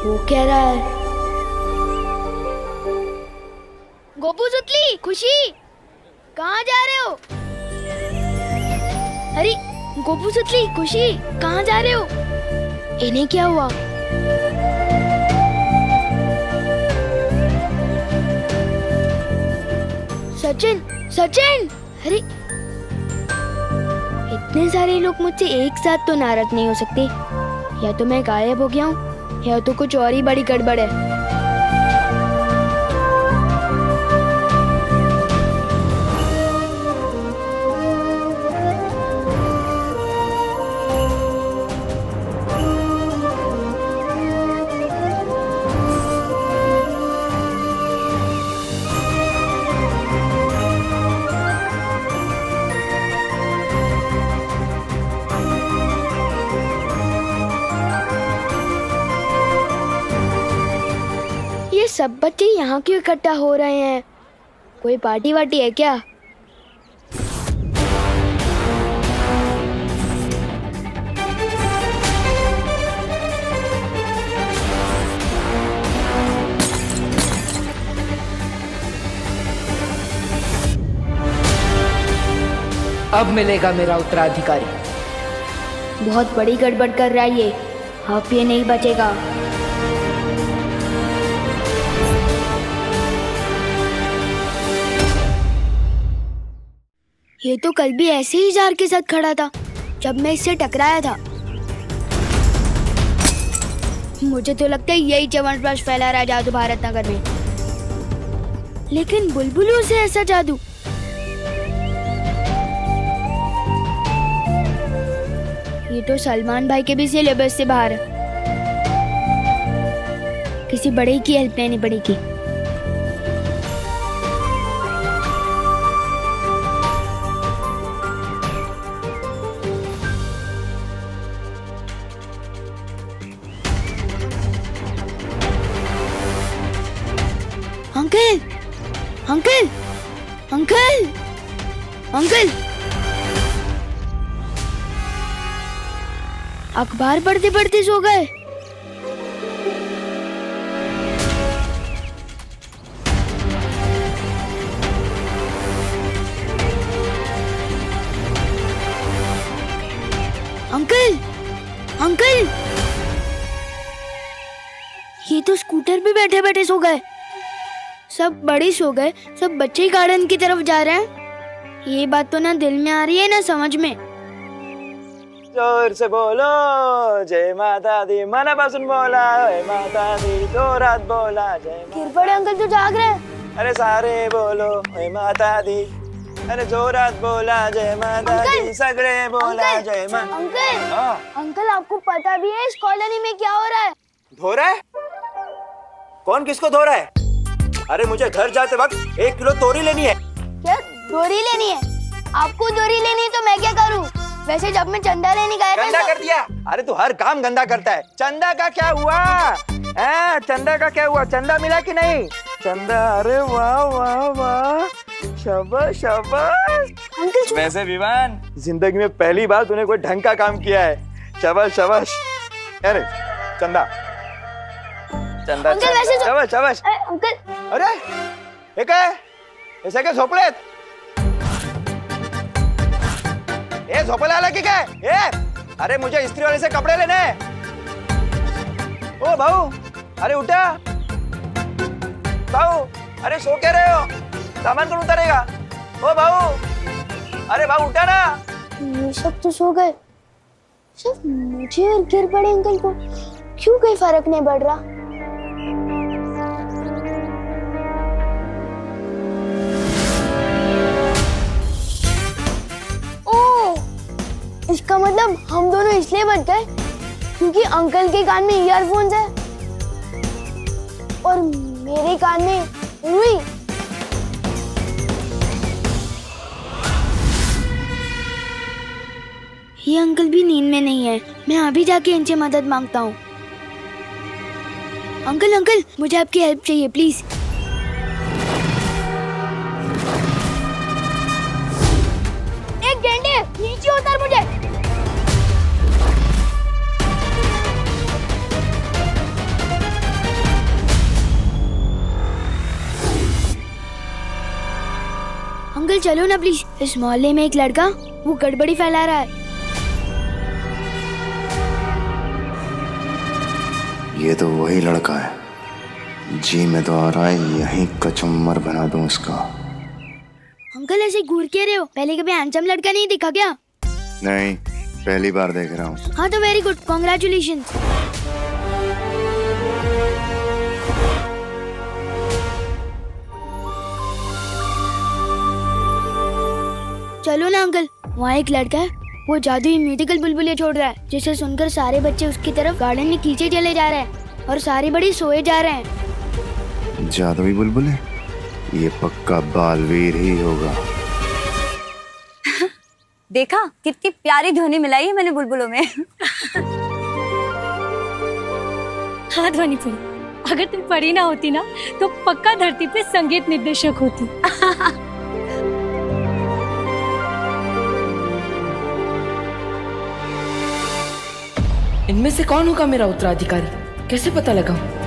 वो क्या रहा है? गोपू सुतली, खुशी, कहाँ जा रहे हो? अरे गोपू सुतली, खुशी, कहाँ जा रहे हो? इन्हें क्या हुआ? सचिन, सचिन! अरे इतने सारे लोग मुझसे एक साथ तो नाराज नहीं हो सकते। या तो मैं गायब हो गया हूँ यह तो कुछ और ही बड़ी गड़बड़ है। ये सब बच्चे यहाँ क्यों इकट्ठा हो रहे हैं? कोई पार्टी वार्टी है क्या?
अब मिलेगा मेरा उत्तराधिकारी।
बहुत बड़ी गड़बड़ कर रहा है ये। अब ये नहीं बचेगा। ये तो कल भी ऐसे ही जार के साथ खड़ा था जब मैं इससे टकराया था। मुझे तो लगता है यही च्यवनप्राश फैला रहा है जादू भारत नगर में। लेकिन बुलबुलों से ऐसा जादू? ये तो सलमान भाई के भी सिलेबस से बाहर है। किसी बड़े की हेल्प लेनी पड़ेगी। अंकल, अंकल, अंकल, अंकल, अखबार पढ़ते पढ़ते सो गए। अंकल, अंकल, ये तो स्कूटर पे बैठे बैठे सो गए। सब बड़े सो गए, सब बच्चे गार्डन की तरफ जा रहे हैं। ये बात तो ना दिल में आ रही है ना समझ में।
जोर से बोलो जय माता दी, मनापासून बोला जय माता दी, जोरात बोला जय।
किरपड़े अंकल तो जाग रहे हैं।
अरे सारे बोलो जय माता दी, अरे जोरात बोला जय माता दी, सगळे बोला जय माता।
अंकल, अंकल आपको पता भी है इस कॉलोनी में क्या हो रहा है?
धो रहा है? कौन किसको धो रहा है? अरे मुझे घर जाते वक्त 1 किलो तोरी लेनी है।
क्या दोरी लेनी है? आपको दोरी लेनी है तो मैं क्या करूं? वैसे जब मैं चंदा लेने गया था
गंदा कर दिया। अरे तू हर काम गंदा करता है। चंदा का क्या हुआ? चंदा का क्या हुआ? चंदा मिला कि नहीं? चंदा, अरे वाह वाह वाह, शाबाश शाबाश।
अंकल
वैसे विवान, जिंदगी में पहली बार तूने कोई ढंग का काम किया है। शाबाश शाबाश। अरे चंदा, चंदा,
अंकल वैसे
शाबाश शाबाश।
अंकल,
अरे हे काय? हे काय झोपलेत? ए झोपायला आला की काय? अरे मुझे इस्त्री वाले से कपड़े लेने हैं। ओ भाऊ, अरे उठा भाऊ, अरे सो क्या रहे हो? सामान कौन उतारेगा? ओ भाऊ, अरे भाऊ उठा ना।
ये सब तो सो गए, सिर्फ मुझे और गिर पड़े अंकल को क्यों कोई फर्क नहीं पड़ रहा? इसका मतलब हम दोनों इसलिए बच गए क्योंकि अंकल के कान में ईयरफोन्स है और मेरे कान में रुई। ये अंकल भी नींद में नहीं है। मैं अभी जाके इनसे मदद मांगता हूँ। अंकल, अंकल, मुझे आपकी हेल्प चाहिए प्लीज। एक गेंडे नीचे उतार मुझे। अंकल चलो ना प्लीज। इस मोहल्ले में एक लड़का वो गड़बड़ी फैला रहा है।
ये तो वही लड़का है। जी मैं तो आ रहा है यहीं कचुम्बर बना दूं इसका।
अंकल ऐसे घूर के रहे हो? पहले कभी हैंडसम लड़का नहीं दिखा क्या?
नहीं, पहली बार देख रहा हूँ।
हाँ तो वेरी गुड, कॉन्ग्रेचुलेशंस। चलो ना अंकल, वहाँ एक लड़का है, वो जादुई म्यूजिकल बुलबुले छोड़ रहा है, जिसे सुनकर सारे बच्चे उसकी तरफ गार्डन में खींचे चले जा रहे हैं और सारे बड़े सोए जा रहे हैं।
जादुई बुलबुले? ये पक्का बालवीर ही होगा।
देखा कितनी प्यारी ध्वनि मिलाई है मैंने बुलबुलों में।
हाँ ध्वनि परी, अगर तुम परी ना होती ना तो पक्का धरती पे संगीत निर्देशक होती।
इनमें से कौन होगा मेरा उत्तराधिकारी? कैसे पता लगाऊं?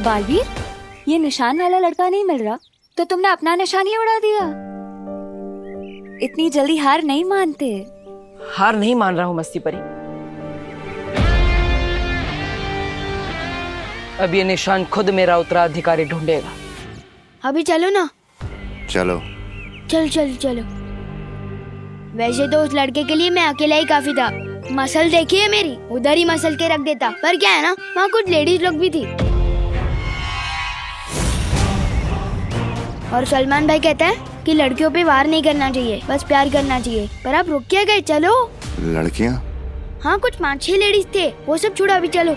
बालवीर, ये निशान वाला लड़का नहीं मिल रहा, तो तुमने अपना निशान ही उड़ा दिया। इतनी जल्दी हार नहीं मानते।
हार नहीं मान रहा हूँ मस्ती परी। अब ये निशान खुद मेरा उत्तराधिकारी ढूंढेगा।
अभी चलो ना।
चलो
चलो। वैसे तो उस लड़के के लिए मैं अकेला ही काफी था। मसल देखी है मेरी, उधर ही मसल के रख देता, पर क्या है ना, वहाँ कुछ लेडीज लोग भी थी। और सलमान भाई कहता है कि लड़कियों पे वार नहीं करना चाहिए, बस प्यार करना चाहिए। पर आप रुक क्या गए? चलो।
लड़कियाँ?
हाँ, कुछ 5-6 लेडीज थे, वो सब छोड़ा, अभी चलो।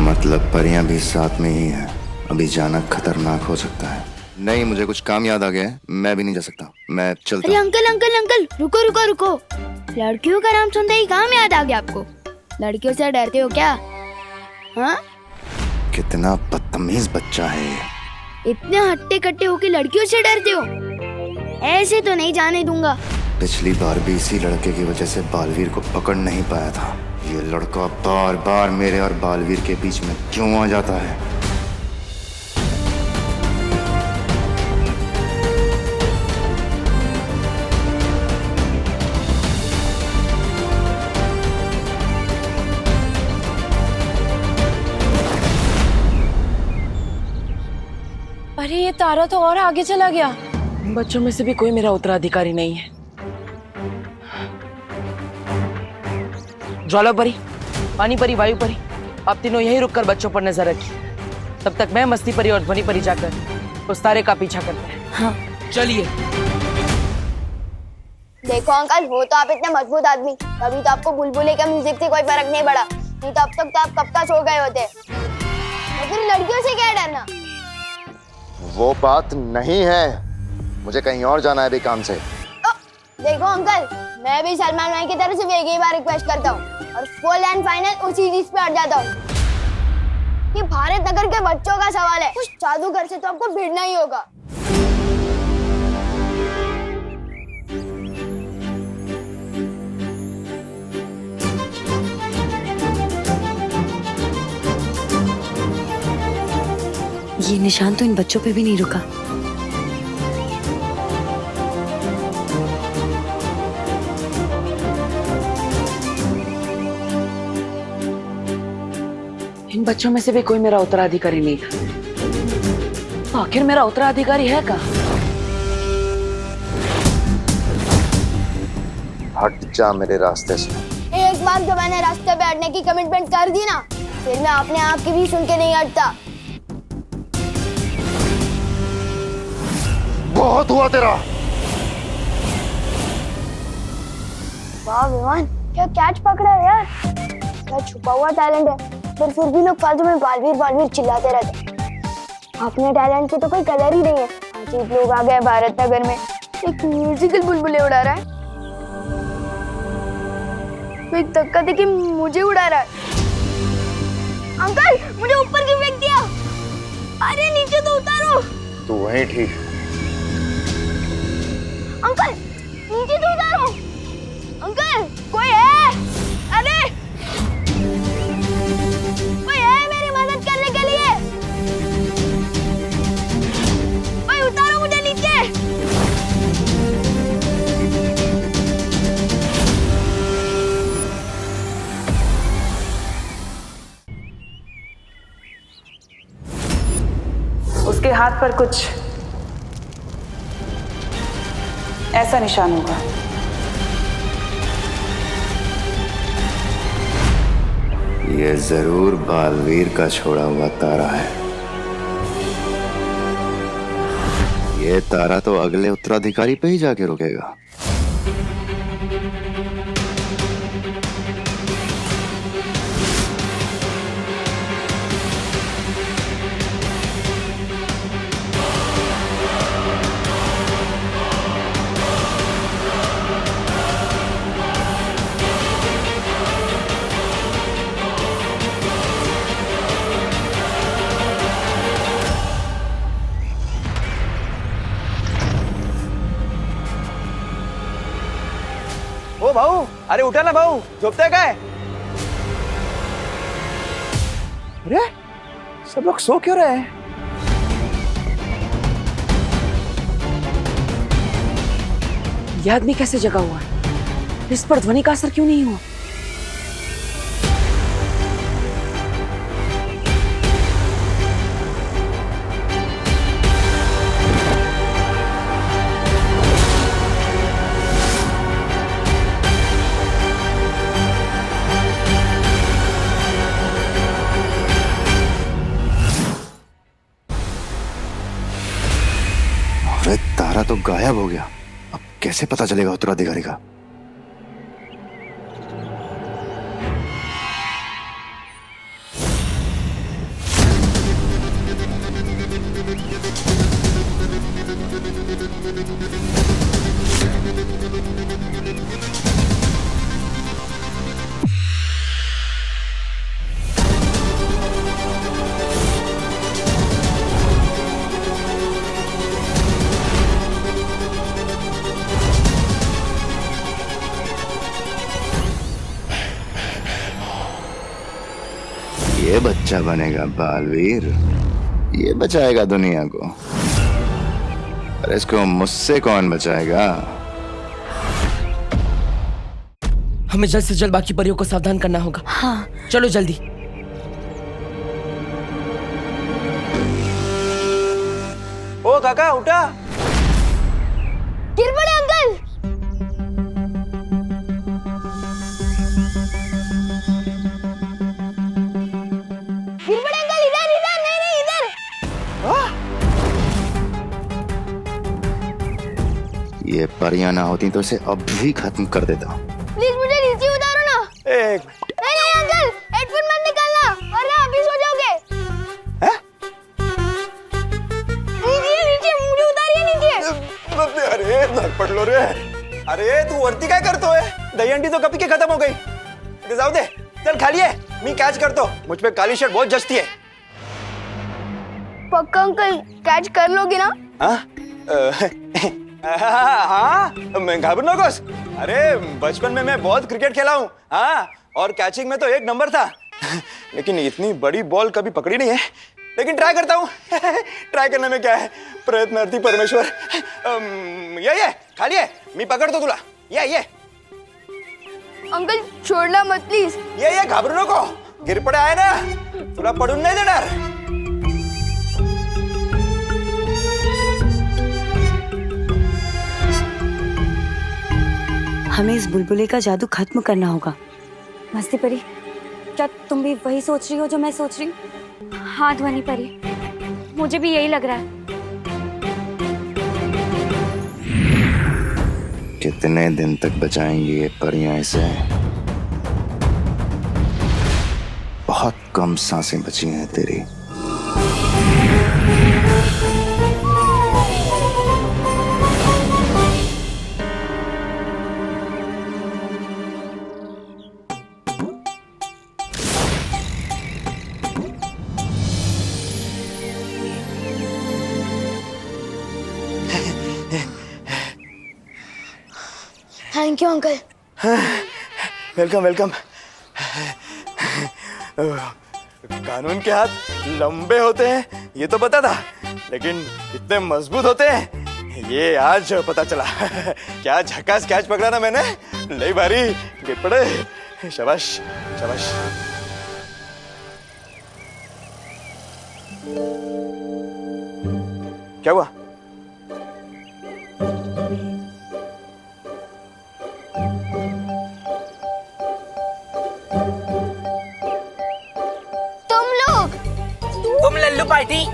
मतलब परियां भी साथ में ही हैं। अभी जाना खतरनाक हो सकता है। नहीं, मुझे कुछ काम याद आ गया है, मैं भी नहीं जा सकता, मैं चलता
अरे
हूँ।
अंकल, रुको। लड़कियों का नाम सुनते ही काम याद आ गया आपको? लड़कियों से डरते हो क्या? हाँ,
कितना बदतमीज बच्चा है ये।
इतने हट्टे कट्टे हो के लड़कियों से डरते हो? ऐसे तो नहीं जाने दूंगा।
पिछली बार भी इसी लड़के की वजह से बालवीर को पकड़ नहीं पाया था। ये लड़का बार बार मेरे और बालवीर के बीच में क्यों आ जाता है?
अरे ये तारा तो और आगे चला गया। बच्चों में से भी कोई मेरा उत्तराधिकारी नहीं है। ज्वाला परी, पानी परी, वायु परी, आप तीनों यहीं रुककर बच्चों पर नजर रखिए। तब तक मैं मस्ती परी और ध्वनि परी जाकर उस तारे का पीछा करते हैं।
हाँ।
चलिए।
देखो अंकल, वो तो आप इतने मजबूत आदमी, कभी तो आपको बुलबुले का म्यूजिक से कोई फर्क नहीं पड़ा, नहीं तो अब तक तो आप कब का सो गए होते। तो फिर लड़कियों से क्या डरना?
वो बात नहीं है, मुझे कहीं और जाना है अभी काम से।
देखो अंकल, मैं भी सलमान भाई की तरफ से एक ही बार रिक्वेस्ट करता हूँ और फुल एंड फाइनल उसी चीज पे अड़ जाता हूँ कि भारत नगर के बच्चों का सवाल है, उस जादूगर से तो आपको भिड़ना ही होगा।
ये निशान तो इन बच्चों पे भी नहीं रुका।
इन बच्चों में से भी कोई मेरा उत्तराधिकारी नहीं था। आखिर मेरा उत्तराधिकारी है कहाँ?
हट जा मेरे रास्ते से।
एक बार जो मैंने रास्ते पे हटने की कमिटमेंट कर दी ना, फिर मैं अपने आप की भी सुन के नहीं हटता।
बहुत हुआ तेरा।
वाह विमान, क्या कैच पकड़ा है यार। क्या छुपा हुआ टैलेंट है, पर फिर भी लोग फालतू में बालवीर चिल्लाते रहते। अपने टैलेंट की तो कोई कदर ही नहीं है। अजीब लोग आ गए भारत नगर में, एक म्यूजिकल बुलबुले उड़ा रहा है, कोई धक्का देके मुझे उड़ा रहा है। अंकल, मुझे ऊपर क्यों फेंक दिया? अरे नीचे तो उतारो।
तू वहीं ठीक।
अंकल नीचे तो उतारो। अंकल कोई है? अरे कोई है मेरी मदद करने के लिए? कोई उतारो मुझे नीचे।
उसके हाथ पर कुछ ऐसा निशान होगा।
ये जरूर बालवीर का छोड़ा हुआ तारा है। ये तारा तो अगले उत्तराधिकारी पे ही जाके रुकेगा।
ओ भाऊ, अरे उठा ना भाऊ, झोपते काय? अरे सब लोग सो क्यों रहे हैं?
यह आदमी कैसे जगा हुआ है? इस पर ध्वनि का असर क्यों नहीं हुआ?
अरे तारा तो गायब हो गया। अब कैसे पता चलेगा उत्तराधिकारी का? ये बच्चा बनेगा बालवीर, ये बचाएगा दुनिया को। पर इसको मुझसे कौन बचाएगा?
हमें जल्द से जल्द बाकी परियों को सावधान करना होगा।
हाँ
चलो जल्दी।
ओ काका उठा।
गिर पड़े अंकल। गिर पड़े अंकल, इधर इधर, नहीं इधर।
ये परियां ना होती तो इसे अब भी खत्म कर देता।
प्लीज मुझे नीचे उतारो ना। नहीं अंकल, हेडफोन मत निकालना वरना अभी सो जाओगे। नीचे नीचे मुझे उतारिए नीचे।
अरे धर पड़ लो रे। अरे तू वरती काय करतोय? दहीहंडी तो कभी के खत्म हो गई। ते जाऊ दे, चल खाली है, मी कैच करतो। मुझ पे काली शर्ट बहुत जचती है।
पक्का अंकल कैच कर लोगे ना?
हाँ, मैं घाबरू नकोस। अरे बचपन में मैं बहुत क्रिकेट खेला हूँ। हाँ, और कैचिंग में तो एक नंबर था। लेकिन इतनी बड़ी बॉल कभी पकड़ी नहीं है। लेकिन ट्राई करता हूँ। ट्राई करने में क्या है, प्रयत्नार्थी परमेश्वर। ये खाली है, मी पकड़तो तुला। ये
अंकल छोड़ना मत प्लीज।
ये घाबरू नको, गिर पडे आहे ना, तुला पडून नाही देणार।
हमें इस बुलबुले का जादू खत्म करना होगा।
मस्ती परी, क्या तुम भी वही सोच रही हो जो मैं सोच रही हूँ? हाँ ध्वनि परी, मुझे भी यही लग रहा है।
कितने दिन तक बचाएंगी ये परियां इसे? बहुत कम सांसें बची हैं तेरी।
Thank you uncle.
Welcome welcome. कानून के हाथ लंबे होते हैं ये तो पता था, लेकिन इतने मजबूत होते हैं ये आज पता चला। क्या झकास कैच पकड़ा ना मैंने, ले भारी गिर पड़े। शाबाश शाबाश। क्या हुआ?
तुम लल्लू पार्टी।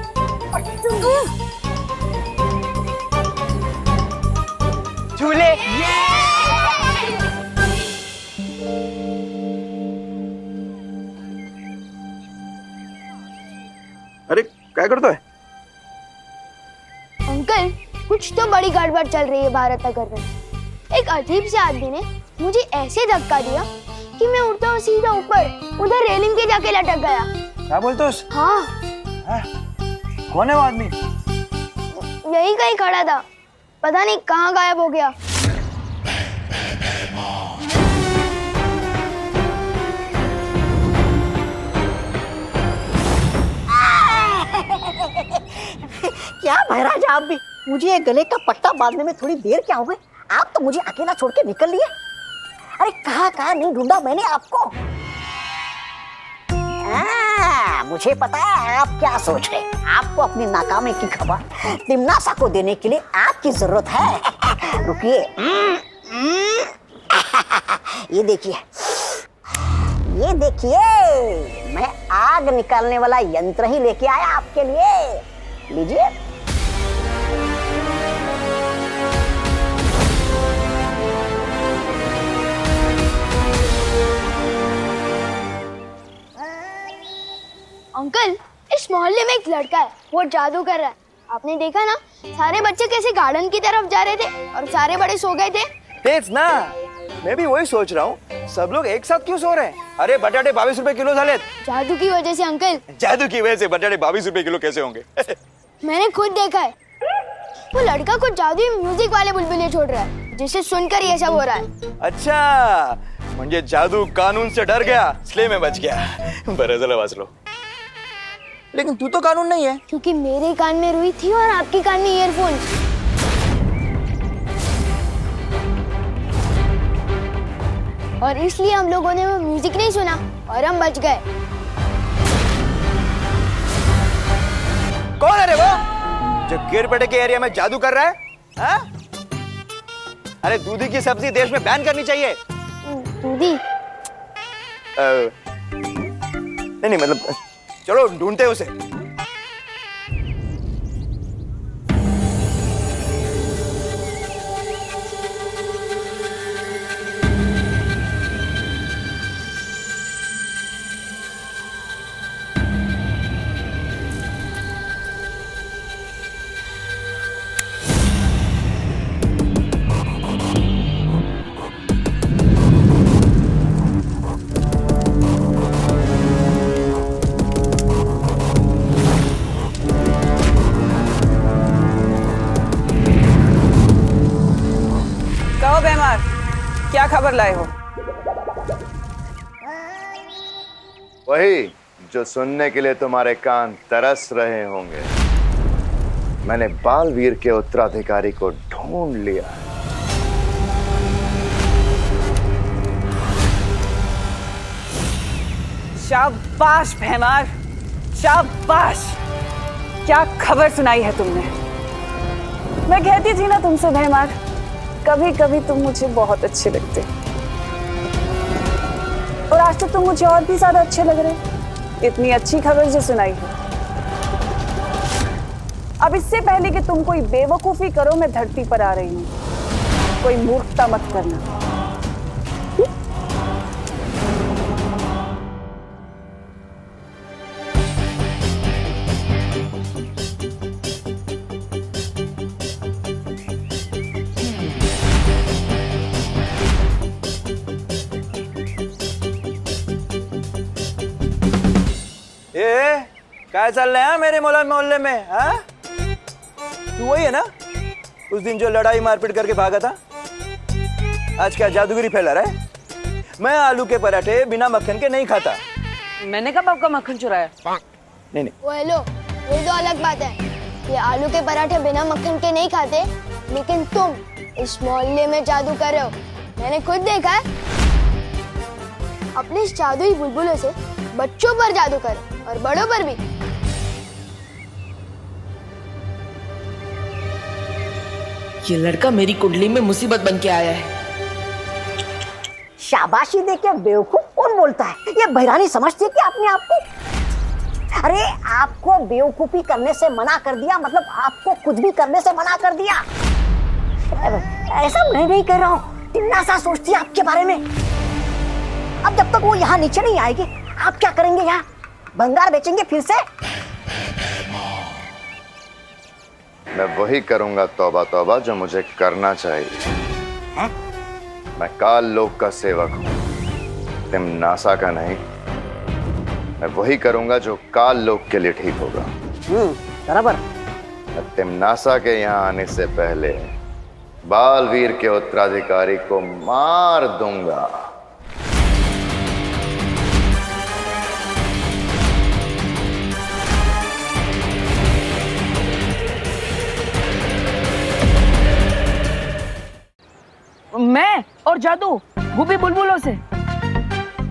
झूले।
अरे क्या करता है?
अंकल कुछ तो बड़ी गड़बड़ चल रही है भारत नगर में। एक अजीब से आदमी ने मुझे ऐसे धक्का दिया कि मैं उड़ता हुआ सीधा ऊपर उधर रेलिंग के जाके लटक गया।
क्या बोलते हो?
हाँ।
कौन है वो आदमी?
यही कहीं खड़ा था, पता नहीं कहाँ गायब हो गया।
क्या महाराज आप भी, मुझे ये गले का पट्टा बांधने में थोड़ी देर क्या हो गई? आप तो मुझे अकेला छोड़ के निकल लिए। अरे कहाँ नहीं ढूंढा मैंने आपको। मुझे पता है आप क्या सोच रहे हैं। आपको अपनी नाकामी की खबर तिमनासा को देने के लिए आपकी जरूरत है। रुकिए, ये देखिए, ये देखिए, मैं आग निकालने वाला यंत्र ही लेके आया आपके लिए। लीजिए।
अंकल इस मोहल्ले में एक लड़का है, वो जादू कर रहा है। आपने देखा ना, सारे बच्चे कैसे गार्डन की तरफ जा रहे थे और सारे बड़े सो गए थे।
तेज ना, मैं भी वही सोच रहा हूँ, सब लोग एक साथ क्यों सो रहे हैं? अरे बटाटे 22 रुपए किलो झाले।
जादू की वजह से अंकल।
जादू की वजह से बटाटे 22 रुपए किलो कैसे होंगे?
मैंने खुद देखा है, वो लड़का कुछ जादुई म्यूजिक वाले बुलबुले छोड़ रहा है, जिसे सुनकर ये सब हो रहा है।
अच्छा, म्हणजे जादू कानून से डर गया इसलिए मैं बच गया। बरं झालं वाचलो। लेकिन तू तो कानून नहीं है।
क्योंकि मेरे कान में रुई थी और आपके कान में ईयरफोन्स। और इसलिए हम लोगों ने वो म्यूजिक नहीं सुना और हम बच गए।
कौन है रे वो जो गिरपेटे के एरिया में जादू कर रहा है? हा? अरे दूधी की सब्जी देश में बैन करनी चाहिए।
दूधी?
नहीं मतलब चलो ढूंढते उसे।
क्या खबर लाए हो?
वही जो सुनने के लिए तुम्हारे कान तरस रहे होंगे। मैंने बालवीर के उत्तराधिकारी को ढूंढ लिया है।
शाबाश भैमार, शाबाश। क्या खबर सुनाई है तुमने? मैं कहती थी ना तुमसे भैमार, कभी कभी तुम मुझे बहुत अच्छे लगते और आज तो तुम मुझे और भी ज्यादा अच्छे लग रहे। इतनी अच्छी खबर जो सुनाई है। अब इससे पहले कि तुम कोई बेवकूफी करो, मैं धरती पर आ रही हूँ। कोई मूर्खता मत करना।
क्या चल रहा है मेरे मोहल्ले में? हाँ, तू वही है ना उस दिन जो लड़ाई मारपीट करके भागा था?
आज क्या जादूगरी फैला रहा है? मैं आलू के पराठे बिना मक्खन के नहीं खाता।
मैंने कब आपका मक्खन चुराया?
नहीं।
वो हेलो, ये तो अलग बात है। ये आलू के पराठे बिना मक्खन के नहीं खाते, लेकिन तुम इस मोहल्ले में जादू कर रहे हो। मैंने खुद देखा है। अपने इस जादुई बुलबुलों से बच्चों पर जादू कर और बड़ों पर भी।
ये लड़का मेरी कुंडली में मुसीबत बन के आया है।
शाबाशी देके बेवकूफ कौन बोलता है? ये बहरानी समझती है कि अपने आप को। अरे आपको बेवकूफी करने से मना कर दिया, मतलब आपको कुछ भी करने से मना कर दिया। ऐसा मैं नहीं कह रहा हूँ, टिन्ना सा सोचती है आपके बारे में। अब जब तक वो यहाँ नीचे नहीं आएगी, आप क्या करेंगे? यहाँ भंगार बेचेंगे फिर से?
मैं वही करूंगा तौबा तौबा जो मुझे करना चाहिए।
हाँ?
मैं काल लोक का सेवक हूं, तिम्नासा का नहीं। मैं वही करूंगा जो काल लोक के लिए ठीक होगा।
बराबर।
मैं तिम्नासा के यहाँ आने से पहले बालवीर के उत्तराधिकारी को मार दूंगा।
मैं और जादू, वो भी बुलबुलों से।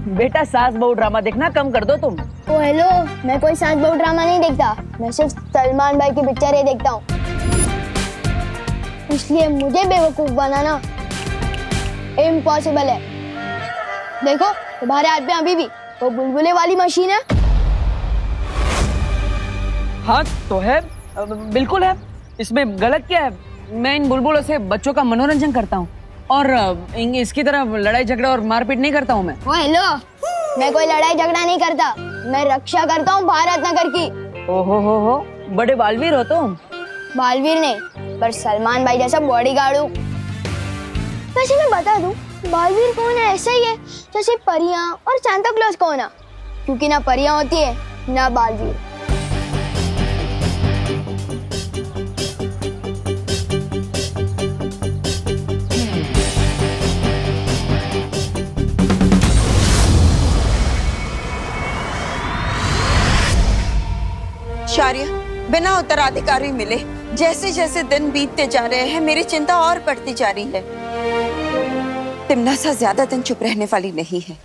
बेटा सास बहू ड्रामा देखना कम कर दो तुम।
ओ हेलो, मैं कोई सास बहू ड्रामा नहीं देखता। मैं सिर्फ सलमान भाई की पिक्चर ही देखता हूँ। इसलिए मुझे बेवकूफ बनाना इम्पॉसिबल है। देखो तुम्हारे हाथ में अभी भी वो बुलबुले वाली मशीन है।
हाँ तो है, बिल्कुल है। इसमें गलत क्या है? मैं इन बुलबुलों से बच्चों का मनोरंजन करता हूँ और इसकी तरह लड़ाई झगड़ा और मारपीट नहीं करता हूँ मैं।
ओ हेलो, मैं कोई लड़ाई झगड़ा नहीं करता। मैं रक्षा करता हूँ भारत नगर की।
ओहो हो, बड़े बालवीर हो तुम।
बालवीर नहीं, पर सलमान भाई जैसा बॉडीगार्ड हूँ। वैसे मैं बता दूं, बालवीर कौन है? ऐसा ही है जैसे परियां और सांता क्लॉज कौन है, क्योंकि ना परियां होती है ना बालवीर।
शौर्य, बिना उत्तराधिकारी मिले जैसे जैसे दिन बीतते जा रहे हैं, मेरी चिंता और बढ़ती जा रही है। तिम्नासा ज्यादा दिन चुप रहने वाली नहीं है।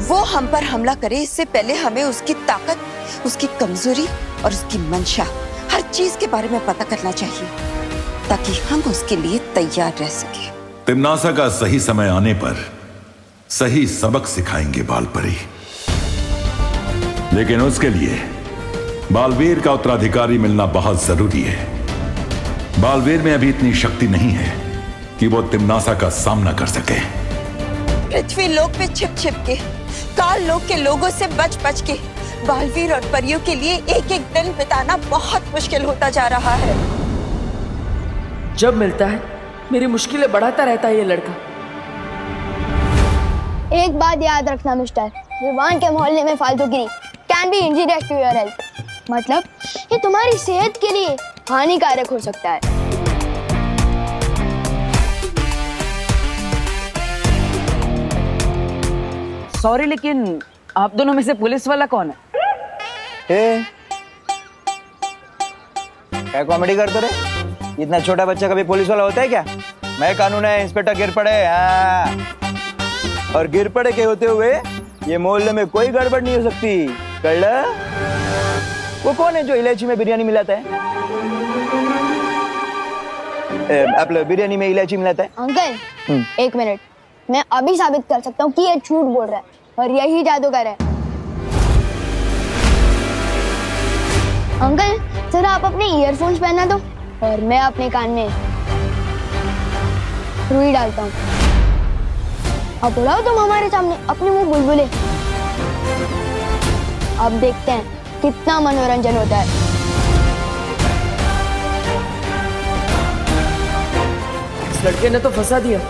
वो हम पर हमला करे इससे पहले हमें उसकी ताकत, उसकी कमजोरी और उसकी मंशा, हर चीज के बारे में पता करना चाहिए, ताकि हम उसके लिए तैयार रह सके।
तिम्नासा का सही समय आने पर सही सबक सिखाएंगे बालपरी, लेकिन उसके लिए बालवीर का उत्तराधिकारी मिलना बहुत जरूरी है। बालवीर में अभी इतनी शक्ति नहीं है कि वो तिम्नासा का सामना कर सके।
पृथ्वी लोक पे छिप छिप के, काल लोक के लोगों से बच बच के बालवीर और परियों के लिए एक एक दिन बिताना बहुत मुश्किल होता जा रहा है।
जब मिलता है मेरी मुश्किलें बढ़ाता रहता है ये लड़का।
एक बात याद रखना मिस्टर, रिवान के मोहल्ले में फालतूगिरी can be injurious to your health. मतलब ये तुम्हारी सेहत के लिए हानिकारक हो सकता है।
सॉरी, लेकिन आप दोनों में से पुलिस वाला कौन है?
क्या कॉमेडी करते रे? इतना छोटा बच्चा कभी पुलिस वाला होता है क्या? मैं कानून है, इंस्पेक्टर गिरपड़े। और गिरपड़े के होते हुए ये मोहल्ले में कोई गड़बड़ नहीं हो सकती। कल्ला? वो कौन है जो इलायची में बिरयानी मिलाता है? आप लोग बिरयानी में इलायची मिलाता है?
अंकल एक मिनट, मैं अभी साबित कर सकता हूँ कि ये झूठ बोल रहा है और यही जादूगर है। अंकल जरा आप अपने ईयरफोन्स पहना दो और मैं अपने कान में रुई डालता हूँ। अब उड़ाओ तुम हमारे सामने अपने मुंह बुलबुले। अब देखते हैं कितना मनोरंजन होता है।
इस लड़के ने तो फंसा दिया।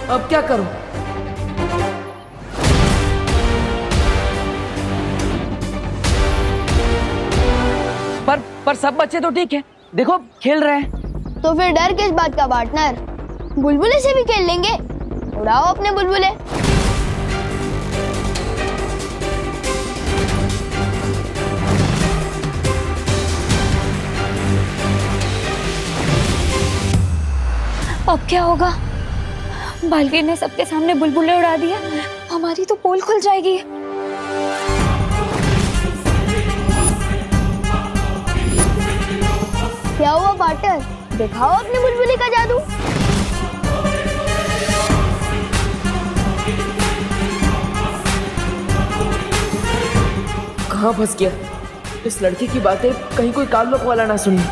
अब क्या करूं? पर सब बच्चे तो ठीक है, देखो खेल रहे हैं।
तो फिर डर किस बात का पार्टनर? बुलबुले से भी खेल लेंगे। उड़ाओ अपने बुलबुले।
अब क्या होगा? बालवीर ने सबके सामने बुलबुले उड़ा दिया, हमारी तो पोल खुल जाएगी।
क्या हुआ पार्टनर? दिखाओ अपने बुलबुले का जादू।
कहाँ फंस गया? इस लड़की की बातें कहीं कोई काल्लोक वाला ना सुने।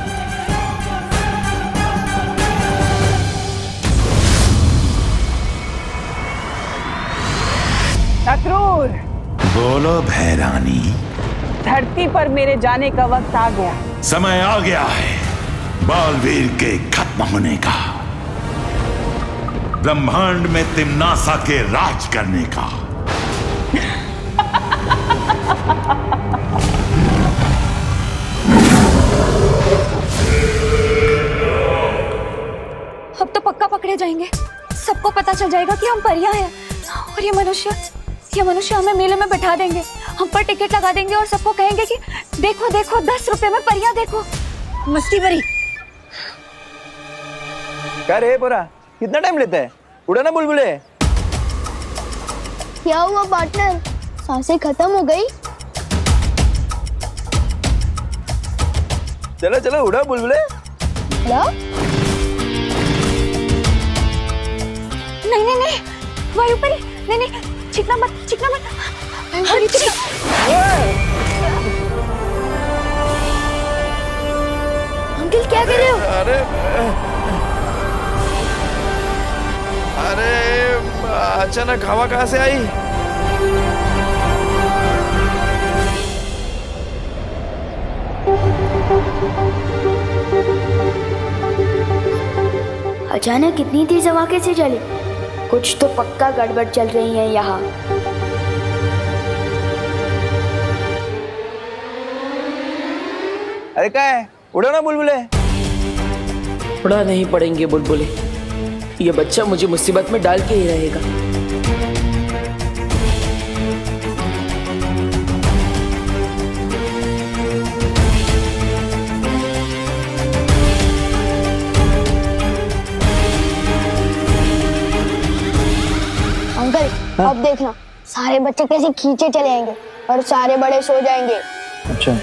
अक्रूर,
बोलो भैरानी।
धरती पर मेरे जाने का वक्त आ गया।
समय आ गया है बालवीर के खत्म होने का, ब्रह्मांड में तिम्नासा के राज करने का।
अब तो पक्का पकड़े जाएंगे, सबको पता चल जाएगा कि हम परियां हैं। और ये मनुष्य हमें मेले में बैठा देंगे, हम पर टिकट लगा देंगे और सबको कहेंगे कि देखो देखो 10 रुपए में परियां देखो।
मस्ती भरी।
क्या रे पोरा, कितना टाइम लेता है? उड़ा ना बुलबुले।
क्या हुआ पार्टनर? सांसें खत्म हो गई?
चलो चलो उड़ा बुलबुले।
हेलो?
नहीं वायुपरी, नहीं चिकना मत। वायुपरी, अंकल क्या कर रहे हो?
अरे अचानक हवा कहाँ से आई?
अचानक इतनी तेज हवा कैसे चली? कुछ तो पक्का गड़बड़ चल रही है यहाँ।
अरे क्या है? उड़ो ना बुलबुले।
उड़ा नहीं पड़ेंगे बुलबुले, ये बच्चा मुझे मुसीबत में डाल के ही रहेगा।
अंकल अब देखना, सारे बच्चे कैसे खींचे चले आएंगे और सारे बड़े सो जाएंगे।
अच्छा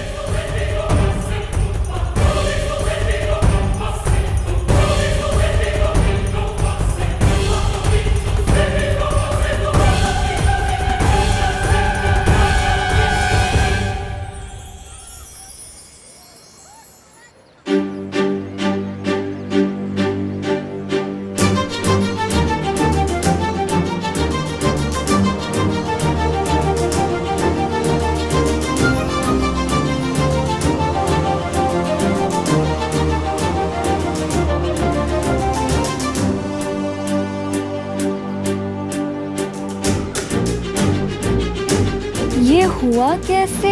ये हुआ कैसे?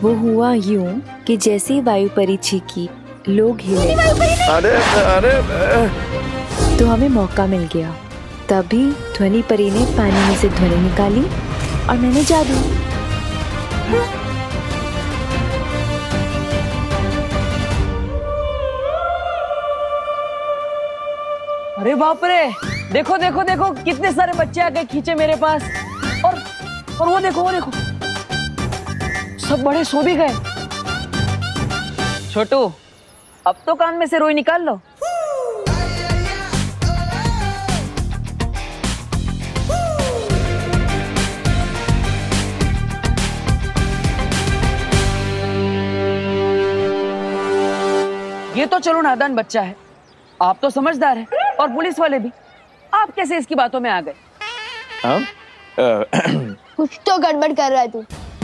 वो हुआ यूं कि जैसे ही वायुपरी चीखी, लोग हिले।
अरे
तो हमें मौका मिल गया। तभी ध्वनि परी ने पानी में से ध्वनि निकाली और मैंने जादू।
अरे बाप रे, देखो देखो देखो कितने सारे बच्चे आ गए खींचे मेरे पास। और वो देखो सब बड़े सो भी गए। छोटू, अब तो कान में से रोई निकाल लो। ये तो चलो नादान बच्चा है, आप तो समझदार है और पुलिस वाले भी। आप कैसे इसकी बातों में आ गए?
कुछ तो गड़बड़ कर रहा है तू,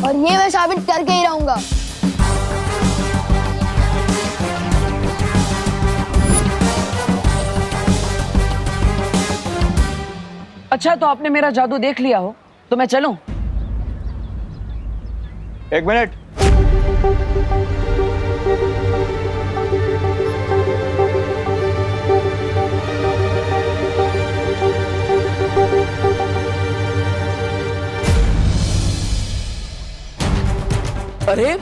और ये मैं साबित करके ही रहूंगा।
अच्छा, तो आपने मेरा जादू देख लिया हो तो मैं चलूं?
1 मिनट।
अरे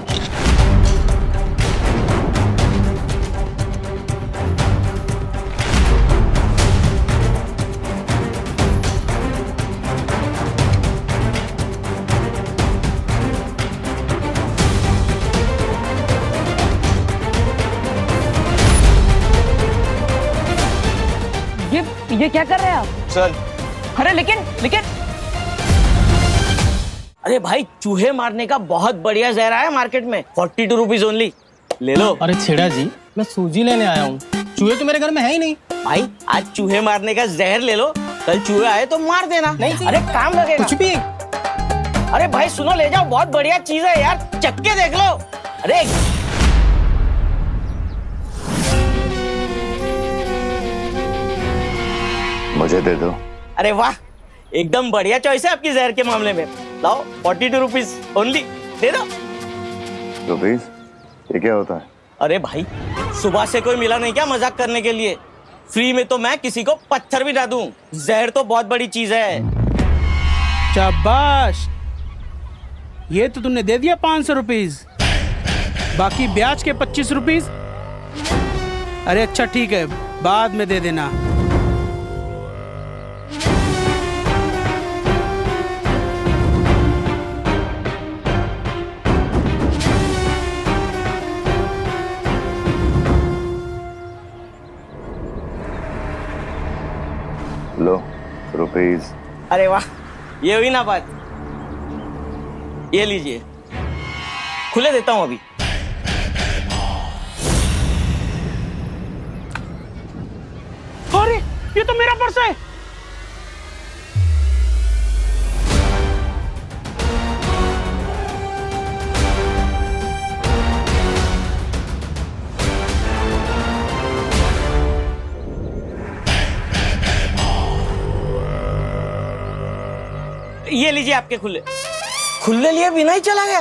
ये क्या कर रहे हैं आप?
चल।
अरे लेकिन
अरे भाई, चूहे मारने का बहुत बढ़िया जहर आया मार्केट में, 42 रुपीज ओनली, ले लो।
अरे छेड़ा जी, मैं सूजी लेने आया हूँ, चूहे तो मेरे घर में है ही नहीं।
भाई आज चूहे मारने का जहर ले लो, कल चूहे आए तो मार देना।
नहीं,
अरे काम लगेगा।
कुछ भी।
अरे भाई सुनो, ले जाओ, बहुत बढ़िया चीज है यार, चक्के देख लो। अरे
मुझे दे दो।
अरे वाह, एकदम बढ़िया चॉइस है आपकी जहर के मामले में। लाओ 42 रुपीज ओनली, दे दो।
रुपीज? ये क्या होता है?
अरे भाई, सुबह से कोई मिला नहीं क्या मजाक करने के लिए? फ्री में तो मैं किसी को पत्थर भी ना दूं। जहर तो बहुत बड़ी चीज है।
शाबाश, ये तो तुमने दे दिया 500 रुपीज, बाकी ब्याज के 25 रुपीज। अरे अच्छा ठीक है, बाद में दे देना।
लो रुपीज।
अरे वाह, ये हुई ना बात। ये लीजिए, खुले देता हूं अभी।
अरे ये तो मेरा पर्स है।
ये लीजिए आपके खुले। खुले लिए बिना ही चला गया।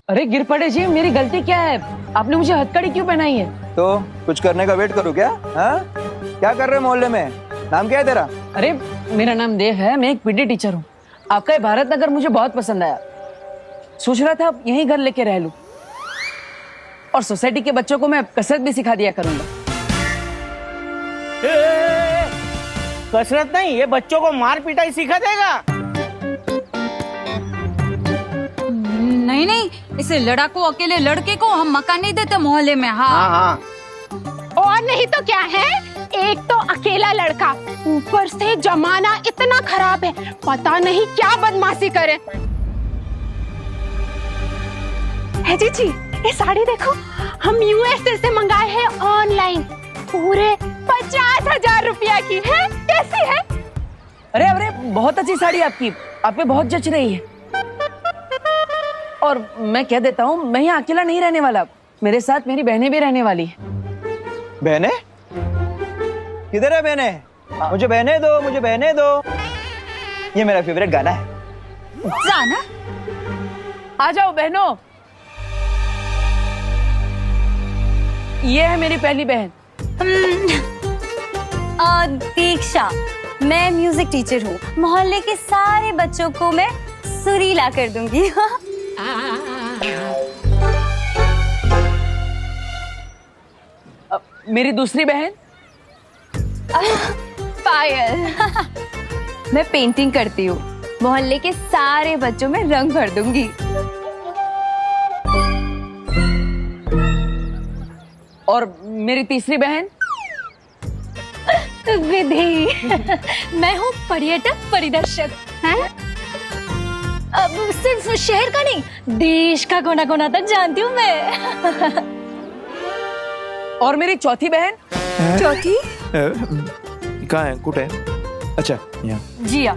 अरे गिर पड़े जी, मेरी गलती क्या है? आपने मुझे हथकड़ी क्यों पहनाई है?
तो कुछ करने का वेट करूँ क्या? हाँ, क्या कर रहे हैं मोहल्ले में? नाम क्या है तेरा?
अरे मेरा नाम देव है, मैं एक पीटी टीचर हूँ। आपका ये भारत नगर मुझे बहुत पसंद आया, सोच रहा था यहीं घर लेके रह लूं और सोसाइटी के बच्चों को मैं कसरत भी सिखा दिया करूंगा।
कसरत नहीं, ये बच्चों को मार पिटाई सिखा देगा।
नहीं नहीं, इसे लड़ाकू अकेले लड़के को हम मकान नहीं देते मोहल्ले में। हाँ।
और नहीं तो क्या है, एक तो अकेला लड़का, ऊपर से जमाना इतना खराब है, पता नहीं क्या बदमाशी करे। है जी, ये साड़ी देखो, हम यूएसए से मंगाए हैं ऑनलाइन, पूरे 50,000 रुपया की है। कैसी है?
अरे बहुत अच्छी साड़ी आपकी, आप पे बहुत जच रही है। और मैं कह देता हूँ, मैं यहाँ अकेला नहीं रहने वाला, मेरे साथ मेरी बहनें भी रहने वाली है।
बहनें? किधर है बहनें? मुझे बहनें दो, मुझे बहनें दो। ये मेरा फेवरेट गाना है।
जाना? आ जाओ बहनों। ये है मेरी पहली बहन
दीक्षा। मैं म्यूजिक टीचर हूँ, मोहल्ले के सारे बच्चों को मैं सुरीला कर दूंगी।
मेरी दूसरी बहन
पायल। मैं पेंटिंग करती हूँ, मोहल्ले के सारे बच्चों में रंग भर दूंगी।
और मेरी तीसरी बहन
विधि। मैं हूँ पर्यटक परिदर्शक। अब सिर्फ शहर का नहीं, देश का कोना कोना तक जानती हूँ मैं।
और मेरी चौथी बहन?
चौथी?
कहाँ है? कुट है? अच्छा, यहाँ।
जिया।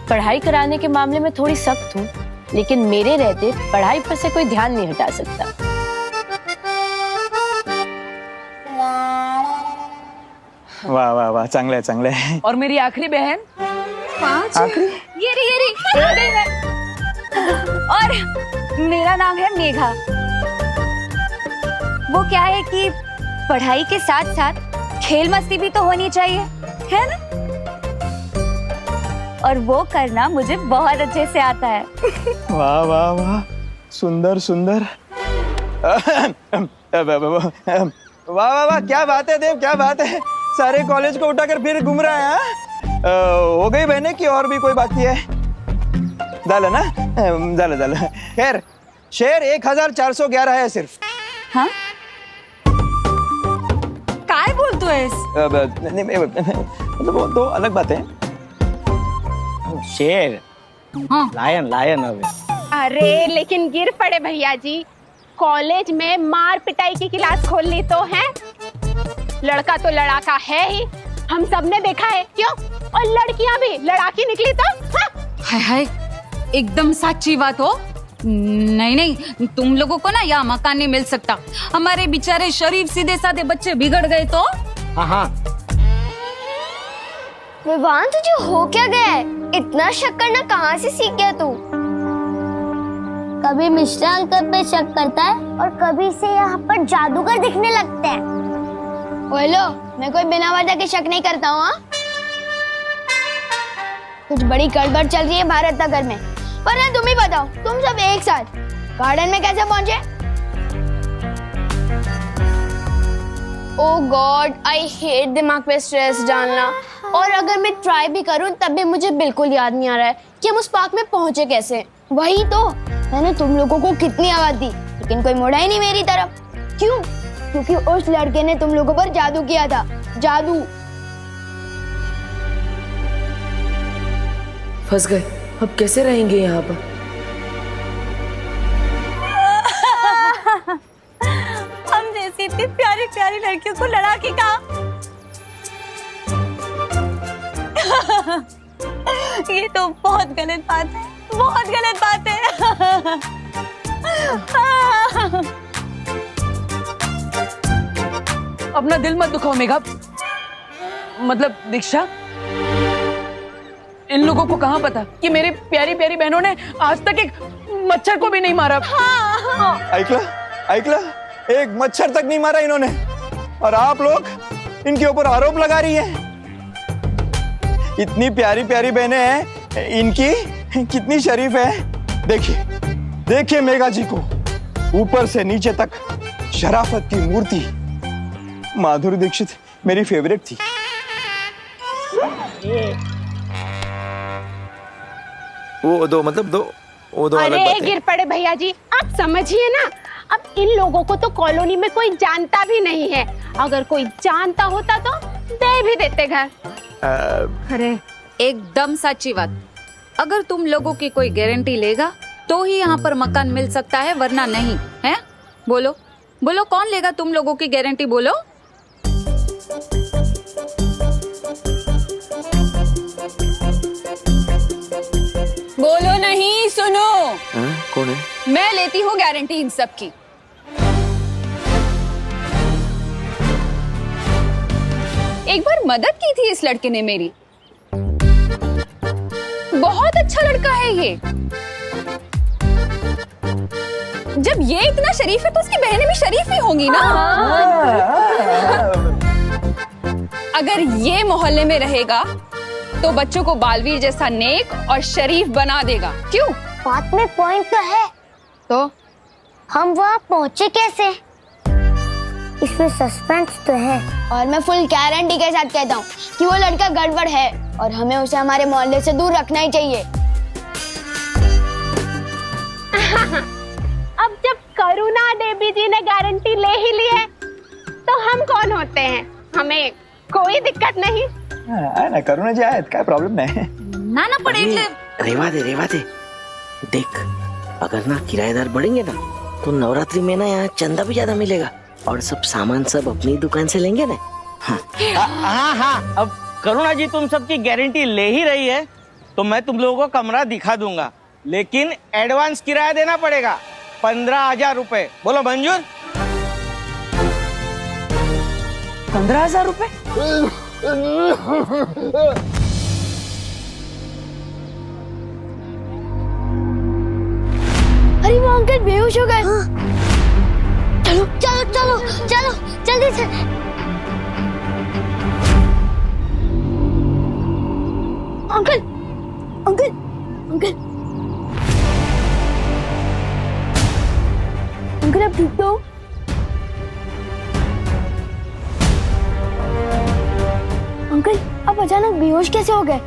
पढ़ाई कराने के मामले में थोड़ी सख्त हूँ,
लेकिन मेरे रहते पढ़ाई पर से कोई ध्यान नहीं हटा सकता।
वाह वाह वाह, चांगलं आहे चांगलं आहे।
और मेरी आखिरी बहन
5
आखिरी?
ये रही। और मेरा नाम है मेघा। वो क्या है कि पढ़ाई के साथ साथ खेल मस्ती भी तो होनी चाहिए, है ना? और वो करना मुझे बहुत अच्छे से आता है।
वाह वाह वाह, सुंदर सुंदर। वाह वाह वाह, क्या बात है देव, क्या बात है। सारे कॉलेज को उठाकर फिर घूम रहा है। हो गई बहने की और भी कोई बाकी है? झालं ना? झालं। खैर शेर 1411 है सिर्फ।
हाँ? काय बोलतोयस?
मतलब दो अलग बातें हैं। शेर लायन हवे।
अरे लेकिन गिर पड़े भैया जी, कॉलेज में मार पिटाई की क्लास खोल ली तो है। लड़का तो लड़ाका है ही, हम सब ने देखा है। क्यों? और लड़कियां भी लड़ाकी निकली तो हाँ?
हाय हाय, एकदम सच्ची बात हो। नहीं, तुम लोगों को ना यहाँ मकान नहीं मिल सकता। हमारे बेचारे शरीफ सीधे साधे बच्चे बिगड़ गए तो।
हाँ।
विवान, तुझे हो क्या गया है? इतना शक करना कहाँ से सीख गया तू? कभी मिश्रा अंकल पे शक करता है और कभी से यहाँ पर जादूगर दिखने लगते हैं। बोलो, मैं कोई बिना वजह के शक नहीं करता हूँ। कुछ बड़ी गड़बड़ चल रही है भारत नगर में। पर तुम ही बताओ, तुम सब एक साथ गार्डन में कैसे पहुंचे? ओह गॉड, आई हेट दिमाग पे स्ट्रेस डालना। और अगर मैं ट्राई भी करूं तब भी मुझे बिल्कुल याद नहीं आ रहा है कि हम उस पार्क में पहुंचे कैसे। वही तो, मैंने तुम लोगों को कितनी आवाज दी लेकिन कोई मुड़ा ही नहीं मेरी तरफ। क्यों? क्योंकि उस लड़के ने तुम लोगों पर जादू किया था। जादू।
फंस गए, अब कैसे रहेंगे यहाँ पर?
हम जैसी इतनी प्यारी प्यारी लड़कियों को लड़ा के कहा। ये तो बहुत गलत बात है, बहुत गलत बात है।
अपना दिल मत दुखाओ मेघा। मतलब दीक्षा, इन लोगों को कहाँ पता कि मेरी प्यारी प्यारी बहनों ने आज तक एक मच्छर को भी नहीं मारा।
ऐकला, एक मच्छर तक नहीं मारा इन्होंने, और आप लोग इनके ऊपर आरोप लगा रही हैं। इतनी प्यारी प्यारी बहनें हैं इनकी, कितनी शरीफ है। देखिए मेघा जी को, ऊपर से नीचे तक शराफत की मूर्ति। माधुरी दीक्षित मेरी फेवरेट थी। वो दो
अरे गिर पड़े भैया जी, आप समझिए ना। अब इन लोगों को तो कॉलोनी में कोई जानता भी नहीं है। अगर कोई जानता होता तो दे भी देते घर।
अरे एकदम सच्ची बात। अगर तुम लोगों की कोई गारंटी लेगा तो ही यहाँ पर मकान मिल सकता है, वरना नहीं है। बोलो कौन लेगा तुम लोगों की गारंटी? बोलो। बोलो नहीं, सुनो।
कौन है?
मैं लेती हूँ गारंटी इन सब की। एक बार मदद की थी इस लड़के ने मेरी। बहुत अच्छा लड़का है ये। जब ये इतना शरीफ है तो उसकी बहनें भी शरीफ ही होंगी ना। अगर ये मोहल्ले में रहेगा तो बच्चों को बालवीर जैसा नेक और शरीफ बना देगा। क्यों?
बात में पॉइंट तो है।
तो
हम वहाँ पहुँचे कैसे? इसमें सस्पेंस तो है। और मैं फुल गारंटी के साथ कहता हूँ कि वो लड़का गड़बड़ है और हमें उसे हमारे मोहल्ले से दूर रखना ही चाहिए।
अब जब करुणा देवी जी ने गारंटी ले ही ली है तो हम कौन होते हैं? हमें कोई दिक्कत नहीं।
ना करुणा जी आहेत, काय प्रॉब्लेम नाही।
ना पड़े
रेवा दे। देख, अगर ना किराएदार बढ़ेंगे ना तो नवरात्रि में ना यहाँ चंदा भी ज्यादा मिलेगा और सब सामान सब अपनी दुकान से लेंगे ना।
हाँ, अब करुणा जी तुम सबकी गारंटी ले ही रही है तो मैं तुम लोगों को कमरा दिखा दूंगा। लेकिन एडवांस किराया देना पड़ेगा 15,000 रुपए। बोलो मंजूर?
15,000 रुपए?
अरे वो अंकल बेहोश हो गए। चलो चलो चलो चलो जल्दी से। अंकल अंकल अंकल अंकल आप ठीक तो हो? अंकल आप अचानक बेहोश कैसे हो गए?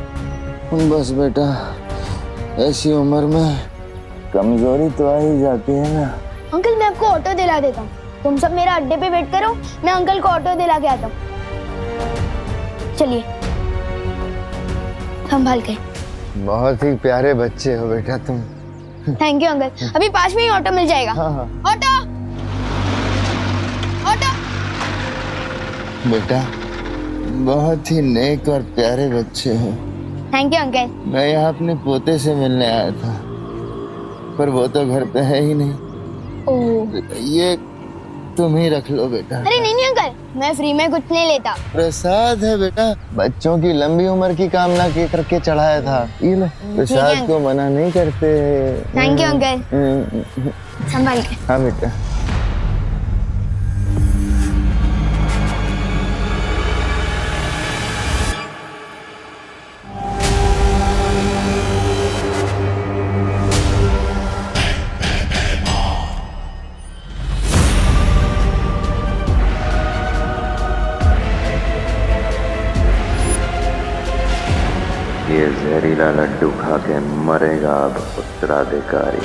बस बेटा, ऐसी उम्र में कमजोरी तो आ ही जाती है ना।
अंकल मैं आपको ऑटो दिला देता हूँ, तुम सब मेरा अड्डे पे वेट करो, मैं अंकल को ऑटो दिला के आता हूँ। चलिए संभाल के।
बहुत ही प्यारे बच्चे हो बेटा तुम।
थैंक यू अंकल, अभी पास में ही ऑटो मिल जाएगा।
हाँ हाँ।
Auto auto.
बेटा बहुत ही नेक और प्यारे बच्चे हो।
Thank you uncle.
मैं यहाँ अपने पोते से मिलने आया था, पर वो तो घर पे है ही नहीं।
ओह।
ये तुम ही रख लो बेटा।
अरे नहीं नहीं अंकल, मैं फ्री में कुछ नहीं लेता।
प्रसाद है बेटा, बच्चों की लंबी उम्र की कामना के करके चढ़ाया था। ये लो, प्रसाद को मना नहीं करते।
Thank you uncle. संभाल के।
हाँ बेटा। ये जहरीला लड्डू खा के मरेगा अब उत्तराधिकारी।